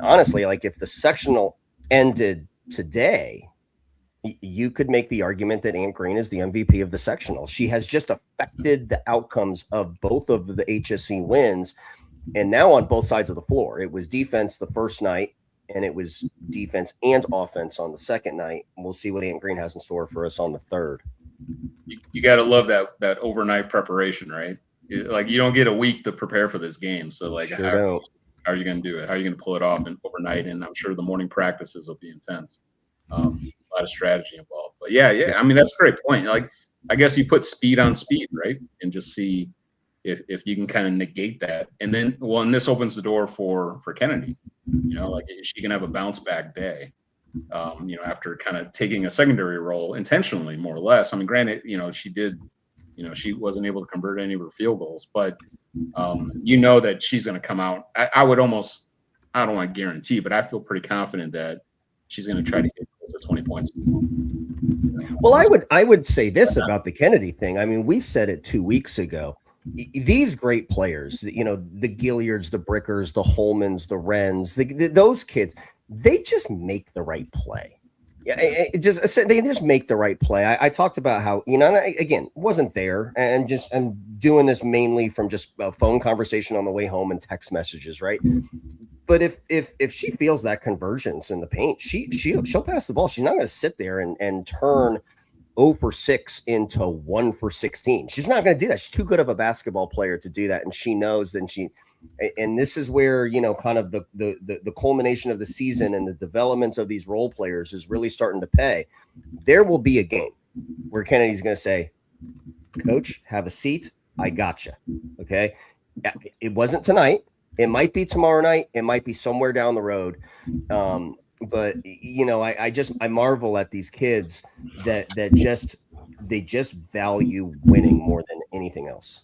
honestly, like, if the sectional ended today, you could make the argument that Ant Green is the MVP of the sectional. She has just affected the outcomes of both of the HSC wins, and now on both sides of the floor. It was defense the first night, and it was defense and offense on the second night. We'll see what Ant Green has in store for us on the third. You got to love that overnight preparation, right? Like, you don't get a week to prepare for this game. So, like, how are you going to do it? How are you going to pull it off overnight? And I'm sure the morning practices will be intense. A lot of strategy involved. But yeah. I mean, that's a great point. Like, I guess you put speed on speed, right? And just see if you can kind of negate that. And then, and this opens the door for Kennedy. Like, she can have a bounce back day, after kind of taking a secondary role intentionally, more or less. I mean, granted, she did, she wasn't able to convert any of her field goals, but that she's going to come out. I would almost, I don't want to guarantee, but I feel pretty confident that she's going to try to hit over 20 points. Well, I would say this about the Kennedy thing. I mean, we said it 2 weeks ago. These great players, the Gilliards, the Brickers, the Holmans, the Wrens, those kids, they just make the right play. Yeah, they just make the right play. I talked about how, again, wasn't there, and I'm doing this mainly from just a phone conversation on the way home and text messages, right? But if she feels that convergence in the paint, she'll pass the ball. She's not going to sit there and turn 0 for 6 into 1 for 16. She's not going to do that. She's too good of a basketball player to do that. And she knows that and this is where, kind of the culmination of the season and the development of these role players is really starting to pay. There will be a game where Kennedy's going to say, Coach, have a seat. I got you. Okay. It wasn't tonight. It might be tomorrow night. It might be somewhere down the road. But I marvel at these kids that just value winning more than anything else.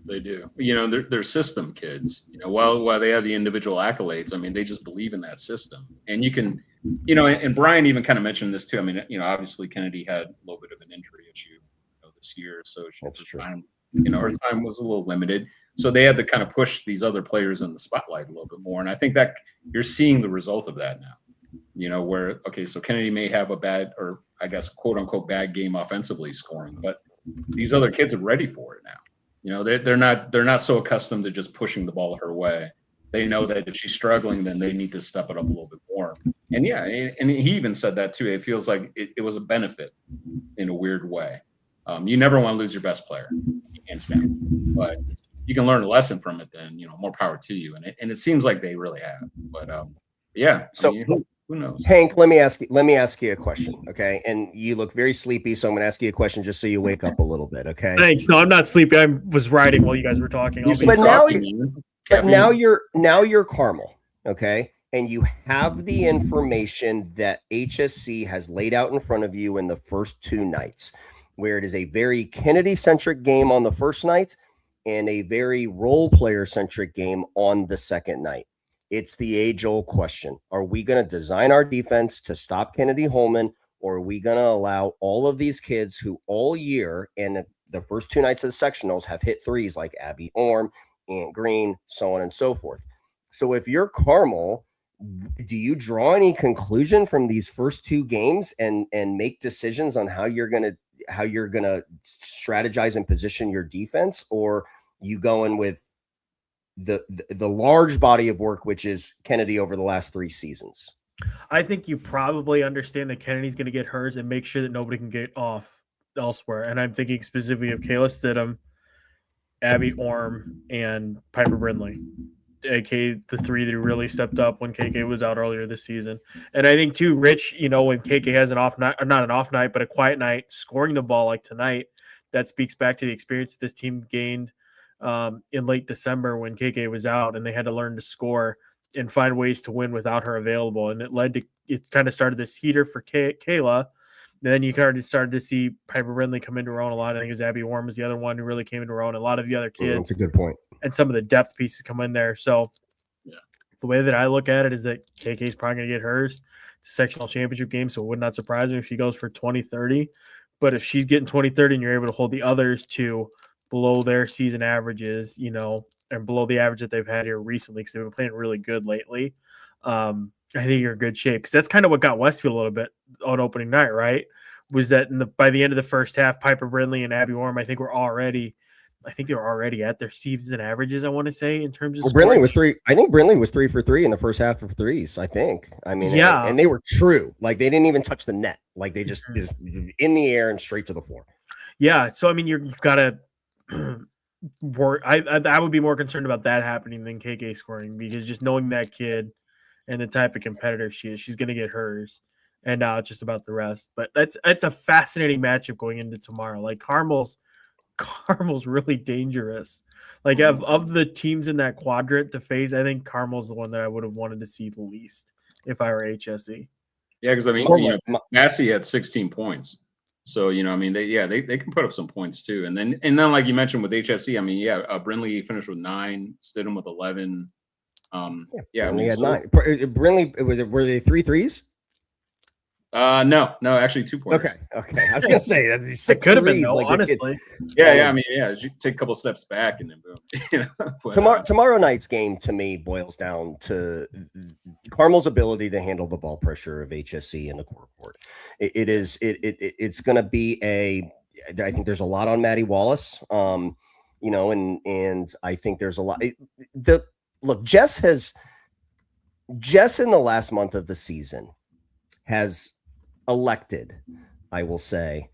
They do. They're system kids. While they have the individual accolades, I mean, they just believe in that system. And you can, and Brian even kind of mentioned this too. I mean, obviously Kennedy had a little bit of an injury issue this year, so her time was a little limited. So they had to kind of push these other players in the spotlight a little bit more. And I think that you're seeing the result of that now. Where, okay, so Kennedy may have a bad, or I guess, quote unquote, bad game offensively scoring, but these other kids are ready for it now. They're not so accustomed to just pushing the ball her way. They know that if she's struggling, then they need to step it up a little bit more. And and he even said that too. It feels like it was a benefit in a weird way. You never want to lose your best player, hands down, but you can learn a lesson from it. Then more power to you. And it seems like they really have. But so. Who knows? Hank, let me ask you a question, okay? And you look very sleepy, so I'm going to ask you a question just so you wake up a little bit, okay? Thanks. No, I'm not sleepy. I was writing while you guys were talking. Now you're Carmel, okay? And you have the information that HSC has laid out in front of you in the first 2 nights, where it is a very Kennedy-centric game on the first night and a very role player-centric game on the second night. It's the age-old question. Are we going to design our defense to stop Kennedy Holman, or are we going to allow all of these kids who all year and the first 2 nights of the sectionals have hit threes like Abby Orm, Ant Green, so on and so forth? So if you're Carmel, do you draw any conclusion from these first 2 games and make decisions on how you're going to strategize and position your defense, or you going with the large body of work, which is Kennedy over the last 3 seasons? I think you probably understand that Kennedy's going to get hers and make sure that nobody can get off elsewhere. And I'm thinking specifically of Kayla Stidham, Abby Orm, and Piper Brindley, aka the 3 that really stepped up when KK was out earlier this season. And I think too, Rich, when KK has an off night, or not an off night, but a quiet night, scoring the ball like tonight, that speaks back to the experience this team gained in late December when KK was out, and they had to learn to score and find ways to win without her available. And it kind of started this heater for Kayla. Then you kind of started to see Piper Brindley come into her own a lot. I think it was Abby Warren was the other one who really came into her own. A lot of the other kids. That's a good point. And some of the depth pieces come in there. So the way that I look at it is that KK is probably going to get hers. It's a sectional championship game, so it would not surprise me if she goes for 20-30. But if she's getting 20-30 and you're able to hold the others to below their season averages, and below the average that they've had here recently, because they've been playing really good lately, I think you're in good shape. Because that's kind of what got Westfield a little bit on opening night, right? Was that by the end of the first half, Piper Brindley and Abby Orm, I think they were already at their season averages, I want to say, in terms of Brindley was 3. I think Brindley was 3 for 3 in the first half of threes, I think. I mean, yeah. And they were true. Like, they didn't even touch the net. Like, they just in the air and straight to the floor. Yeah. So, I mean, you've got to work. I would be more concerned about that happening than KK scoring, because just knowing that kid and the type of competitor she is, she's going to get hers. And now it's just about the rest. But it's a fascinating matchup going into tomorrow. Like, Carmel's really dangerous. Like, of the teams in that quadrant to face, I think Carmel's the one that I would have wanted to see the least if I were HSE. Yeah, because I mean, Massey had 16 points. So, I mean, they can put up some points too. And then like you mentioned with HSE, I mean, Brindley finished with 9, Stidham with 11. Brindley had 9. Brindley, were they 3 threes? No, actually 2 points. Okay. I was gonna say that it could have been honestly. I mean, you take a couple steps back and then boom. Tomorrow night's game to me boils down to Carmel's ability to handle the ball pressure of HSC in the core court. It's going to be I think there's a lot on Maddie Wallace, and I think there's a lot. Jess in the last month of the season has elected, I will say,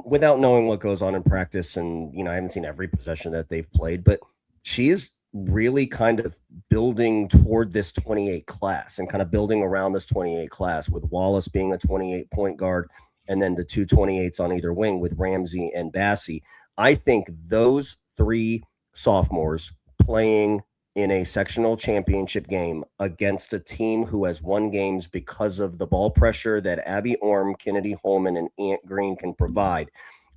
without knowing what goes on in practice. And, I haven't seen every possession that they've played, but she is really kind of building toward this 28 class and kind of building around this 28 class, with Wallace being a 28 point guard and then the 2 28s on either wing with Ramsey and Bassie. I think those 3 sophomores playing in a sectional championship game against a team who has won games because of the ball pressure that Abby Orm, Kennedy Holman, and Ant Green can provide.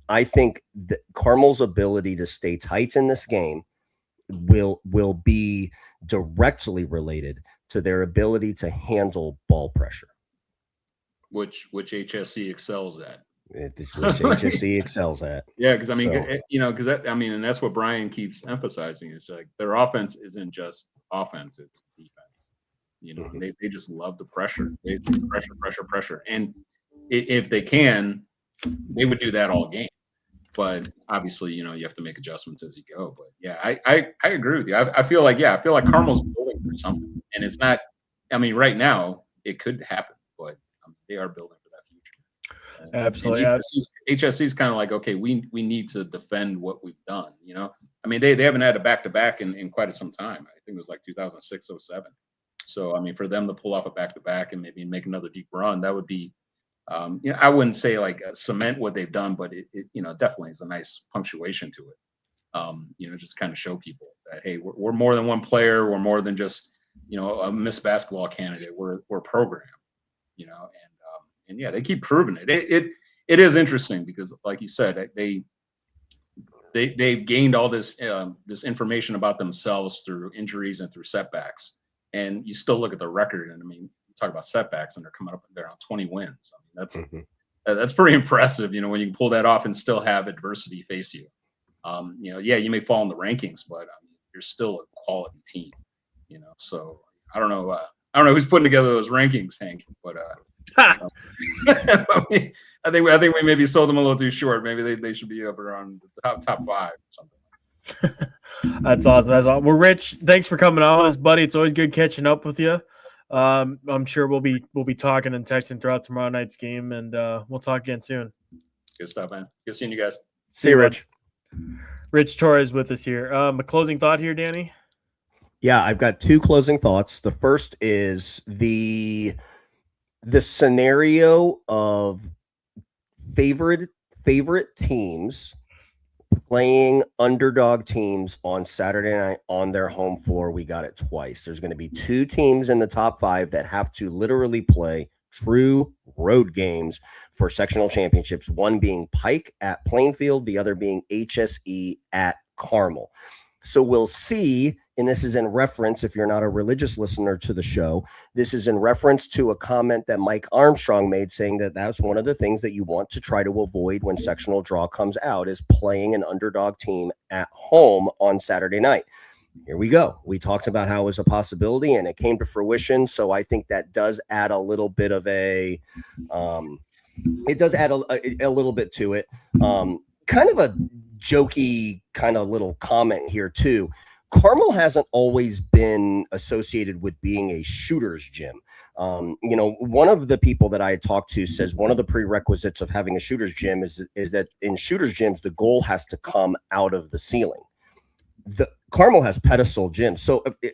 I think that Carmel's ability to stay tight in this game will be directly related to their ability to handle ball pressure, which HSC excels at. Which HSC excels at. Yeah, because and that's what Brian keeps emphasizing. Is like their offense isn't just offense; it's defense. They just love the pressure. They pressure, and if they can, they would do that all game. But obviously, you have to make adjustments as you go. But yeah, I agree with you. I feel like Carmel's building for something, and it's not. Right now it could happen, but they are building for that future. Absolutely. HSC's kind of like, okay, we need to defend what we've done. They haven't had a back-to-back in quite some time. I think it was like 2006, 07. So for them to pull off a back-to-back and maybe make another deep run, that would be. I wouldn't say like cement what they've done, but it definitely is a nice punctuation to it. Just kind of show people that, hey, we're more than one player. We're more than just, a Miss Basketball candidate. We're a program, and yeah, they keep proving it. It is interesting because, like you said, they've gained all this information about themselves through injuries and through setbacks, and you still look at the record, and talk about setbacks, and they're coming up there on 20 wins. That's pretty impressive, when you can pull that off and still have adversity face you. You may fall in the rankings, but you're still a quality team. So I don't know who's putting together those rankings, Hank, but I think we maybe sold them a little too short. Maybe they should be up around the top 5 or something. That's awesome. Well, Rich, thanks for coming on with us, buddy. It's always good catching up with you. I'm sure we'll be talking and texting throughout tomorrow night's game, and we'll talk again soon. Good stuff, man. Good seeing you guys. See you, Rich. Rich Torres with us here. A closing thought here, Danny? Yeah, I've got 2 closing thoughts. The first is the scenario of favorite teams playing underdog teams on Saturday night on their home floor. We got it twice. There's going to be 2 teams in the top 5 that have to literally play true road games for sectional championships, one being Pike at Plainfield, the other being HSE at Carmel. So we'll see, and this is in reference, if you're not a religious listener to the show, this is in reference to a comment that Mike Armstrong made, saying that that's one of the things that you want to try to avoid when sectional draw comes out, is playing an underdog team at home on Saturday night. Here we go. We talked about how it was a possibility, and it came to fruition. So I think that does add a little bit of a little bit to it. Kind of a jokey kind of little comment here too. Carmel hasn't always been associated with being a shooter's gym. One of the people that I had talked to says one of the prerequisites of having a shooter's gym is that in shooter's gyms, the goal has to come out of the ceiling. The Carmel has pedestal gyms,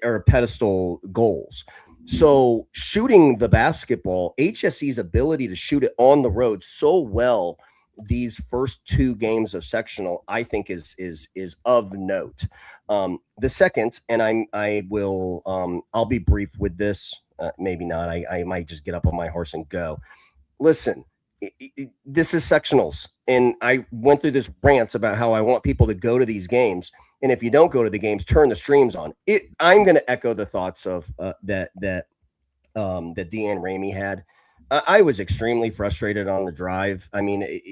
or pedestal goals. So shooting the basketball, HSE's ability to shoot it on the road so well these first 2 games of sectional, I think is of note. The second, and I'll be brief with this. Maybe not. I might just get up on my horse and go. Listen, this is sectionals, and I went through this rant about how I want people to go to these games, and if you don't go to the games, turn the streams on. I'm going to echo the thoughts of that Deanne Ramey had. I was extremely frustrated on the drive.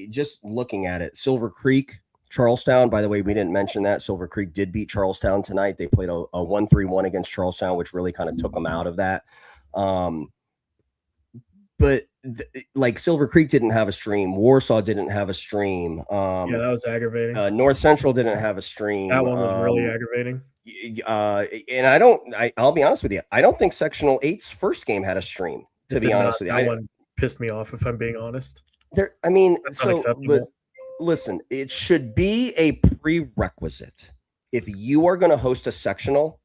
Just looking at it, Silver Creek, Charlestown, by the way, we didn't mention that. Silver Creek did beat Charlestown tonight. They played a 1-3-1 against Charlestown, which really kind of took them out of that. But Silver Creek didn't have a stream. Warsaw didn't have a stream. Yeah, that was aggravating. North Central didn't have a stream. That one was really aggravating. And I'll be honest with you. I don't think Sectional 8's first game had a stream. To be honest with you, that one pissed me off. If I'm being honest, That's unacceptable. listen, it should be a prerequisite. If you are going to host a sectional,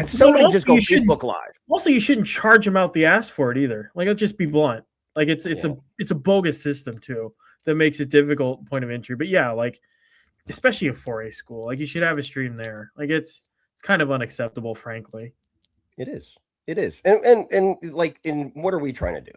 somebody also just go you shouldn't- Facebook Live. Also, you shouldn't charge them out the ass for it either. Like, I'll just be blunt. Like, it's a bogus system too that makes it difficult point of entry. But yeah, like especially a 4A school, like you should have a stream there. Like it's kind of unacceptable, frankly. It is. And like, what are we trying to do?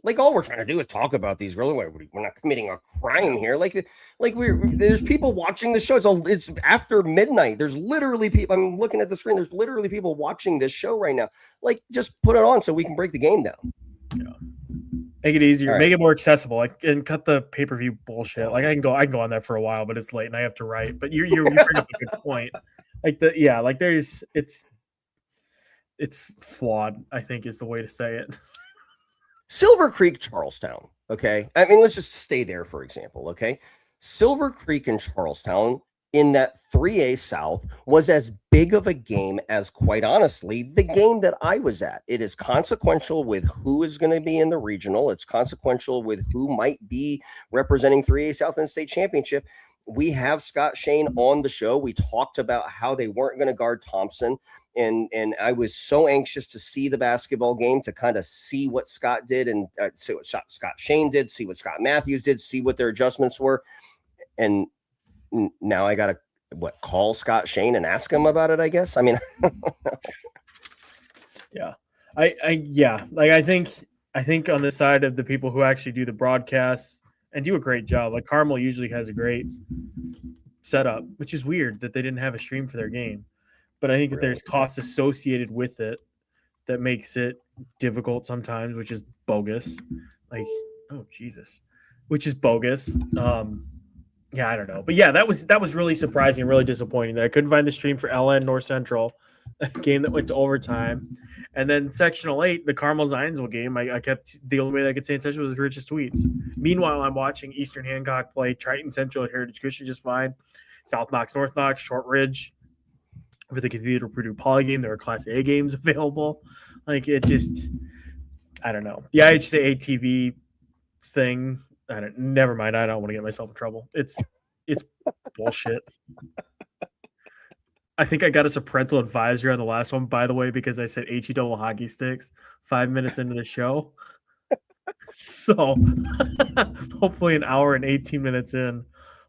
Like, all we're trying to do is talk about these. Really, we're not committing a crime here. Like there's people watching the show. It's after midnight. There's literally people. I'm looking at the screen. There's literally people watching this show right now. Like, just put it on so we can break the game down. Yeah. Make it easier. Right. Make it more accessible. Like, and cut the pay-per-view bullshit. Like I can go on that for a while, but it's late and I have to write. But you bring up a good point. Like it's flawed, I think is the way to say it. Silver Creek, Charlestown. Okay. I mean, let's just stay there, for example. Okay. Silver Creek and Charlestown in that 3A South was as big of a game as, quite honestly, the game that I was at. It is consequential with who is going to be in the regional. It's consequential with who might be representing 3A South in the state championship. We have Scott Shane on the show. We talked about how they weren't going to guard Thompson. And I was so anxious to see the basketball game, to kind of see what Scott did and see what Scott Shane did, see what Scott Matthews did, see what their adjustments were. And now I got to call Scott Shane and ask him about it, I guess. I mean, yeah, I think on the side of the people who actually do the broadcasts and do a great job, like Carmel usually has a great setup, which is weird that they didn't have a stream for their game. But I think that there's costs associated with it that makes it difficult sometimes, which is bogus. Like, oh Jesus, which is bogus. Yeah, I don't know, but yeah, that was really surprising, and really disappointing that I couldn't find the stream for LN North Central, a game that went to overtime, and then Sectional 8, the Carmel Zionsville game. I kept the only way that I could stay in touch with was Rich's tweets. Meanwhile, I'm watching Eastern Hancock play Triton Central at Heritage Christian just fine. South Knox, North Knox, Short Ridge. For the Cathedral Purdue Poly game, there are Class A games available. Like, it just, I don't know. The IHSA ATV thing, never mind. I don't want to get myself in trouble. It's bullshit. I think I got us a parental advisory on the last one, by the way, because I said HE double hockey sticks 5 minutes into the show. So hopefully an hour and 18 minutes in.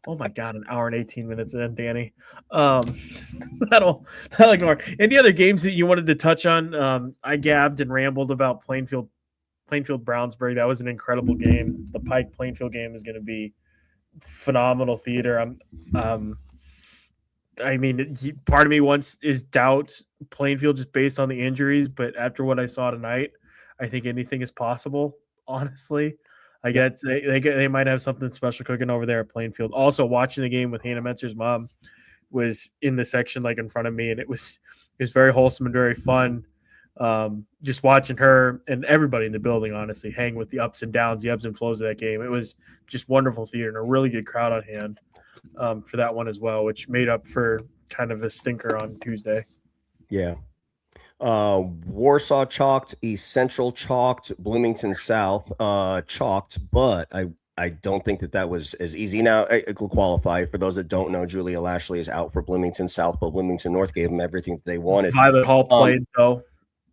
Oh my God, an hour and 18 minutes in, Danny. That'll ignore. Any other games that you wanted to touch on? I gabbed and rambled about Plainfield Brownsburg. That was an incredible game. The Pike Plainfield game is going to be phenomenal theater. I mean, part of me is doubts Plainfield just based on the injuries, but after what I saw tonight, I think anything is possible, honestly. I guess they might have something special cooking over there at Plainfield. Also, watching the game with Hannah Metzer's mom was in the section like in front of me, and it was very wholesome and very fun. Just watching her and everybody in the building, honestly, hang with the ups and downs, the ebbs and flows of that game. It was just wonderful theater and a really good crowd on hand for that one as well, which made up for kind of a stinker on Tuesday. Yeah. Warsaw chalked, East Central chalked, Bloomington South chalked, but I don't think that was as easy. Now, I will qualify for those that don't know, Julia Lashley is out for Bloomington South, but Bloomington North gave them everything that they wanted. Violet Hall played, though.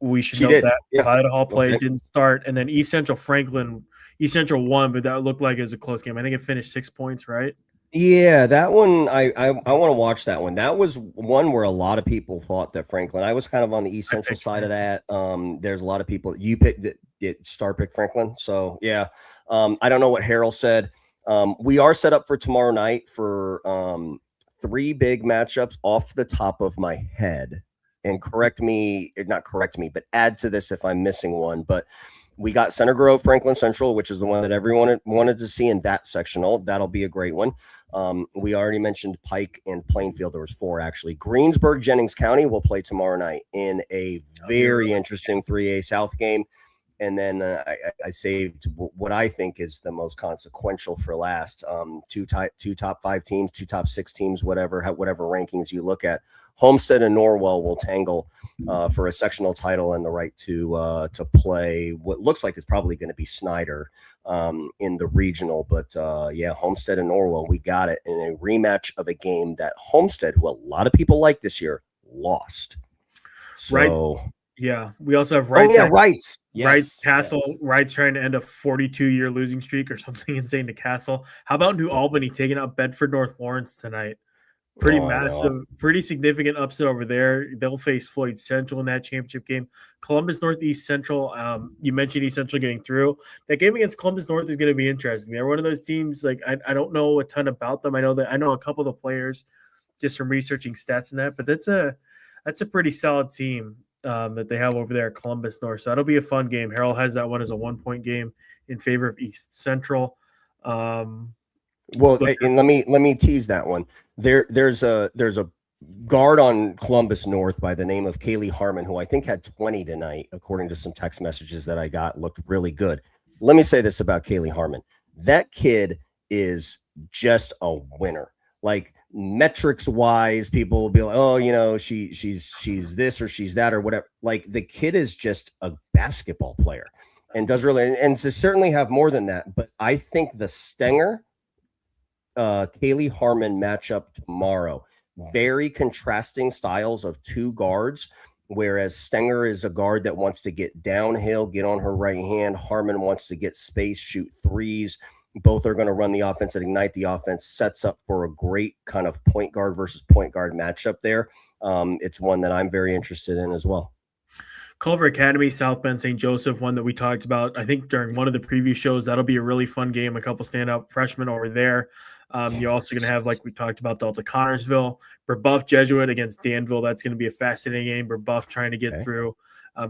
We should note that. Yeah. Violet Hall played, didn't start, and then East Central won, but that looked like it was a close game. I think it finished 6 points, right? Yeah, that one I want to watch that one. That was one where a lot of people thought that Franklin. I was kind of on the East Central side of that. There's a lot of people you picked it star pick Franklin. So yeah, I don't know what Harold said. We are set up for tomorrow night for 3 big matchups off the top of my head. And not correct me, but add to this if I'm missing one. But we got Center Grove, Franklin Central, which is the one that everyone wanted to see in that sectional. That'll be a great one. We already mentioned Pike and Plainfield. There was 4, actually. Greensburg, Jennings County will play tomorrow night in a very interesting 3A South game. And then I saved what I think is the most consequential for last. Two top 5 teams, 2 top 6 teams, whatever rankings you look at. Homestead and Norwell will tangle for a sectional title and the right to play what looks like it's probably going to be Snyder in the regional. But yeah, Homestead and Norwell, we got it in a rematch of a game that Homestead, who a lot of people like this year, lost. So, Right. Yeah, we also have Wrights. Oh yeah, Wrights. Yes. Wrights Castle. Yeah. Wrights trying to end a 42-year losing streak or something insane to Castle. How about New Albany taking out Bedford North Lawrence tonight? Pretty massive, pretty significant upset over there. They'll face Floyd Central in that championship game. Columbus Northeast Central. You mentioned East Central getting through. That game against Columbus North is going to be interesting. They're one of those teams. Like I don't know a ton about them. I know a couple of the players just from researching stats and that, but that's a pretty solid team that they have over there at Columbus North. So that'll be a fun game. Harold has that one as a 1-point game in favor of East Central. Well, and let me tease that one. There's a guard on Columbus North by the name of Kaylee Harmon, who I think had 20 tonight, according to some text messages that I got. Looked really good. Let me say this about Kaylee Harmon. That kid is just a winner. Like metrics wise, people will be like, oh, you know, she's this or she's that or whatever. Like the kid is just a basketball player and does really, and to certainly have more than that. But I think the Stenger Kaylee Harmon matchup tomorrow, very contrasting styles of 2 guards, whereas Stenger is a guard that wants to get downhill, get on her right hand. Harmon wants to get space, shoot threes. Both are going to run the offense and ignite the offense. Sets up for a great kind of point guard versus point guard matchup there. It's one that I'm very interested in as well. Culver Academy, South Bend, St. Joseph, one that we talked about, I think, during one of the preview shows. That'll be a really fun game. A couple stand-up freshmen over there. You're also going to have, like we talked about, Delta Connorsville. Brebeuf Jesuit against Danville. That's going to be a fascinating game. Brebeuf trying to get through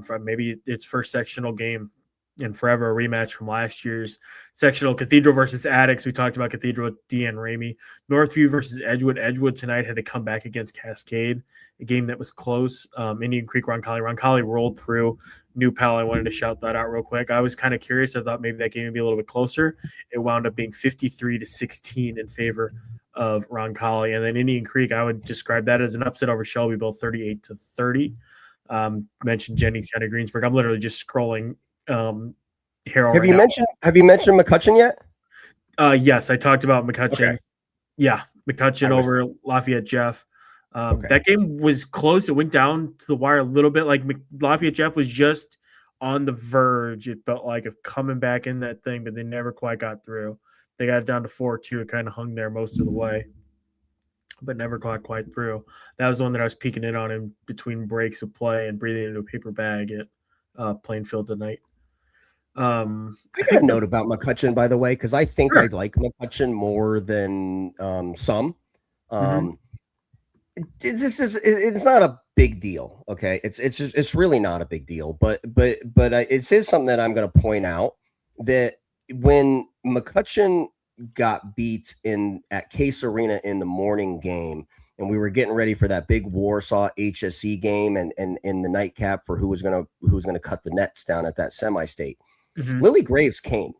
from maybe its first sectional game in forever, a rematch from last year's sectional. Cathedral versus Addicts. We talked about Cathedral with Deanne Ramey. Northview versus Edgewood. Edgewood tonight had to come back against Cascade, a game that was close. Indian Creek, Roncalli rolled through. New Pal, I wanted to shout that out real quick. I was kind of curious. I thought maybe that game would be a little bit closer. It wound up being 53-16 in favor of Roncalli. And then Indian Creek, I would describe that as an upset over Shelbyville, 38-30. Mentioned Jennings County Greensburg. I'm literally just scrolling. Harold, have you mentioned McCutcheon yet? Yes, I talked about McCutcheon. Okay. Yeah, McCutcheon over Lafayette Jeff. That game was close. It went down to the wire a little bit. Like Lafayette Jeff was just on the verge, it felt like, of coming back in that thing, but they never quite got through. They got it down to 4-2. It kind of hung there most of the way, but never got quite through. That was the one that I was peeking in on in between breaks of play and breathing into a paper bag at Plainfield tonight. I got a note about McCutcheon, by the way, because I think I like McCutcheon more than some. It's not a big deal, okay? It's really not a big deal, but it is something that I'm going to point out, that when McCutcheon got beat at Case Arena in the morning game, and we were getting ready for that big Warsaw HSE game and in the nightcap for who was gonna cut the nets down at that semi-state. Lily Graves came.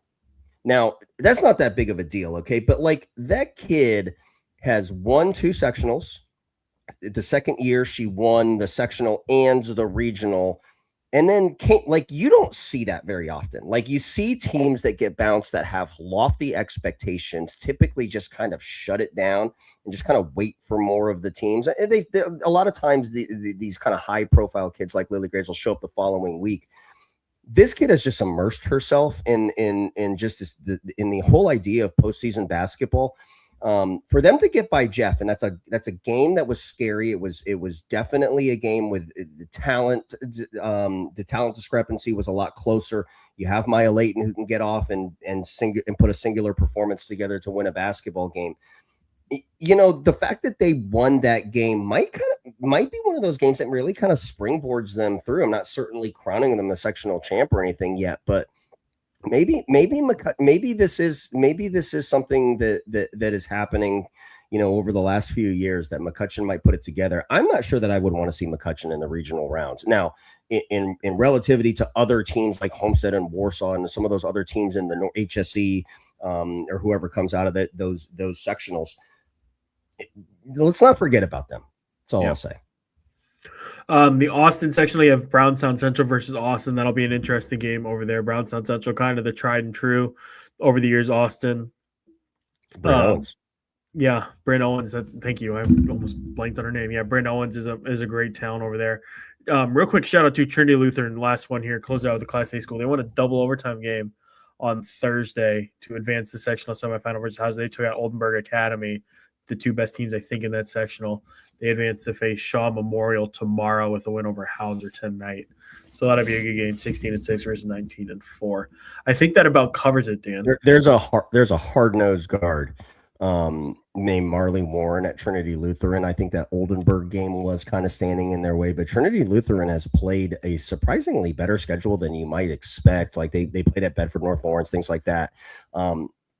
Now, that's not that big of a deal, okay? But like that kid has won 2 sectionals. The second year she won the sectional and the regional. And then you don't see that very often. Like you see teams that get bounced that have lofty expectations, typically just kind of shut it down and just kind of wait for more of the teams. And they a lot of times these kind of high profile kids like Lily Graves will show up the following week. This kid has just immersed herself in just in the whole idea of postseason basketball. For them to get by Jeff, and that's a game that was scary. It was definitely a game with the talent. The talent discrepancy was a lot closer. You have Maya Layton, who can get off and put a singular performance together to win a basketball game. You know, the fact that they won that game might be one of those games that really kind of springboards them through. I'm not certainly crowning them the sectional champ or anything yet, but maybe this is something that is happening. over the last few years that McCutcheon might put it together. I'm not sure that I would want to see McCutcheon in the regional rounds. Now, in relativity to other teams like Homestead and Warsaw and some of those other teams in the HSE or whoever comes out of those sectionals, let's not forget about them. That's all I'll say. The Austin section, you have Brownstown Central versus Austin. That'll be an interesting game over there. Brownstown Central, kind of the tried and true over the years. Austin. Brent Owens. Yeah, Brent Owens. Thank you. I almost blanked on her name. Yeah, Brent Owens is a great town over there. Real quick shout out to Trinity Lutheran. Last one here, close out with the Class A school. They won a double overtime game on Thursday to advance the sectional semifinal versus Hauser. They took out Oldenburg Academy, the two best teams I think in that sectional. They advance to face Shaw Memorial tomorrow with a win over Hauser tonight. So that'll be a good game, 16-6 versus 19-4. I think that about covers it, Dan. There's a hard-nosed guard named Marley Warren at Trinity Lutheran. I think that Oldenburg game was kind of standing in their way, but Trinity Lutheran has played a surprisingly better schedule than you might expect. Like they played at Bedford North Lawrence, things like that.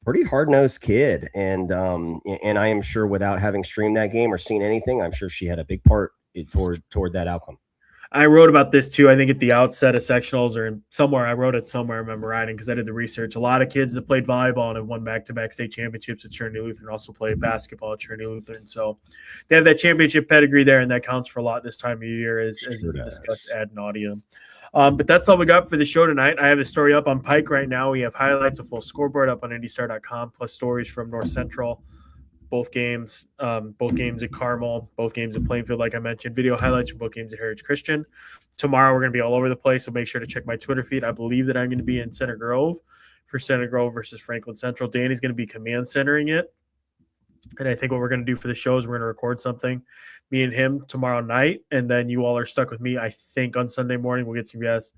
Pretty hard-nosed kid, and I am sure without having streamed that game or seen anything, I'm sure she had a big part toward that outcome. I wrote about this too. I think at the outset of sectionals or somewhere, I wrote it somewhere. I remember writing because I did the research. A lot of kids that played volleyball and have won back-to-back state championships at Trinity Lutheran also played basketball at Trinity Lutheran. So they have that championship pedigree there, and that counts for a lot this time of year, as discussed ad nauseum. But that's all we got for the show tonight. I have the story up on Pike right now. We have highlights, a full scoreboard up on IndyStar.com, plus stories from North Central, both games at Carmel, both games at Plainfield, like I mentioned, video highlights from both games at Heritage Christian. Tomorrow we're going to be all over the place, so make sure to check my Twitter feed. I believe that I'm going to be in Center Grove for Center Grove versus Franklin Central. Danny's going to be command centering it. And I think what we're going to do for the show is we're going to record something, me and him, tomorrow night. And then you all are stuck with me, I think, on Sunday morning. We'll get some guests.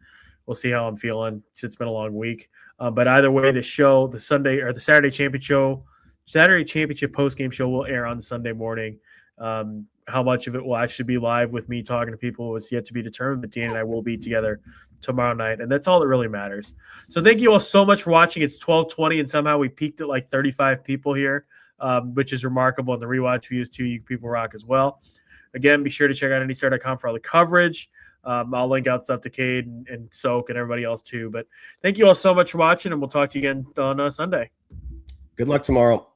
We'll see how I'm feeling. It's been a long week. But either way, the show, the Saturday Championship post-game show will air on Sunday morning. How much of it will actually be live with me talking to people is yet to be determined, but Dan and I will be together tomorrow night, and that's all that really matters. So thank you all so much for watching. It's 12:20, and somehow we peaked at like 35 people here, which is remarkable, and the rewatch views too. You people rock as well. Again, be sure to check out IndyStar.com for all the coverage. I'll link out stuff to Cade and Soak and everybody else too. But thank you all so much for watching, and we'll talk to you again on Sunday. Good luck tomorrow.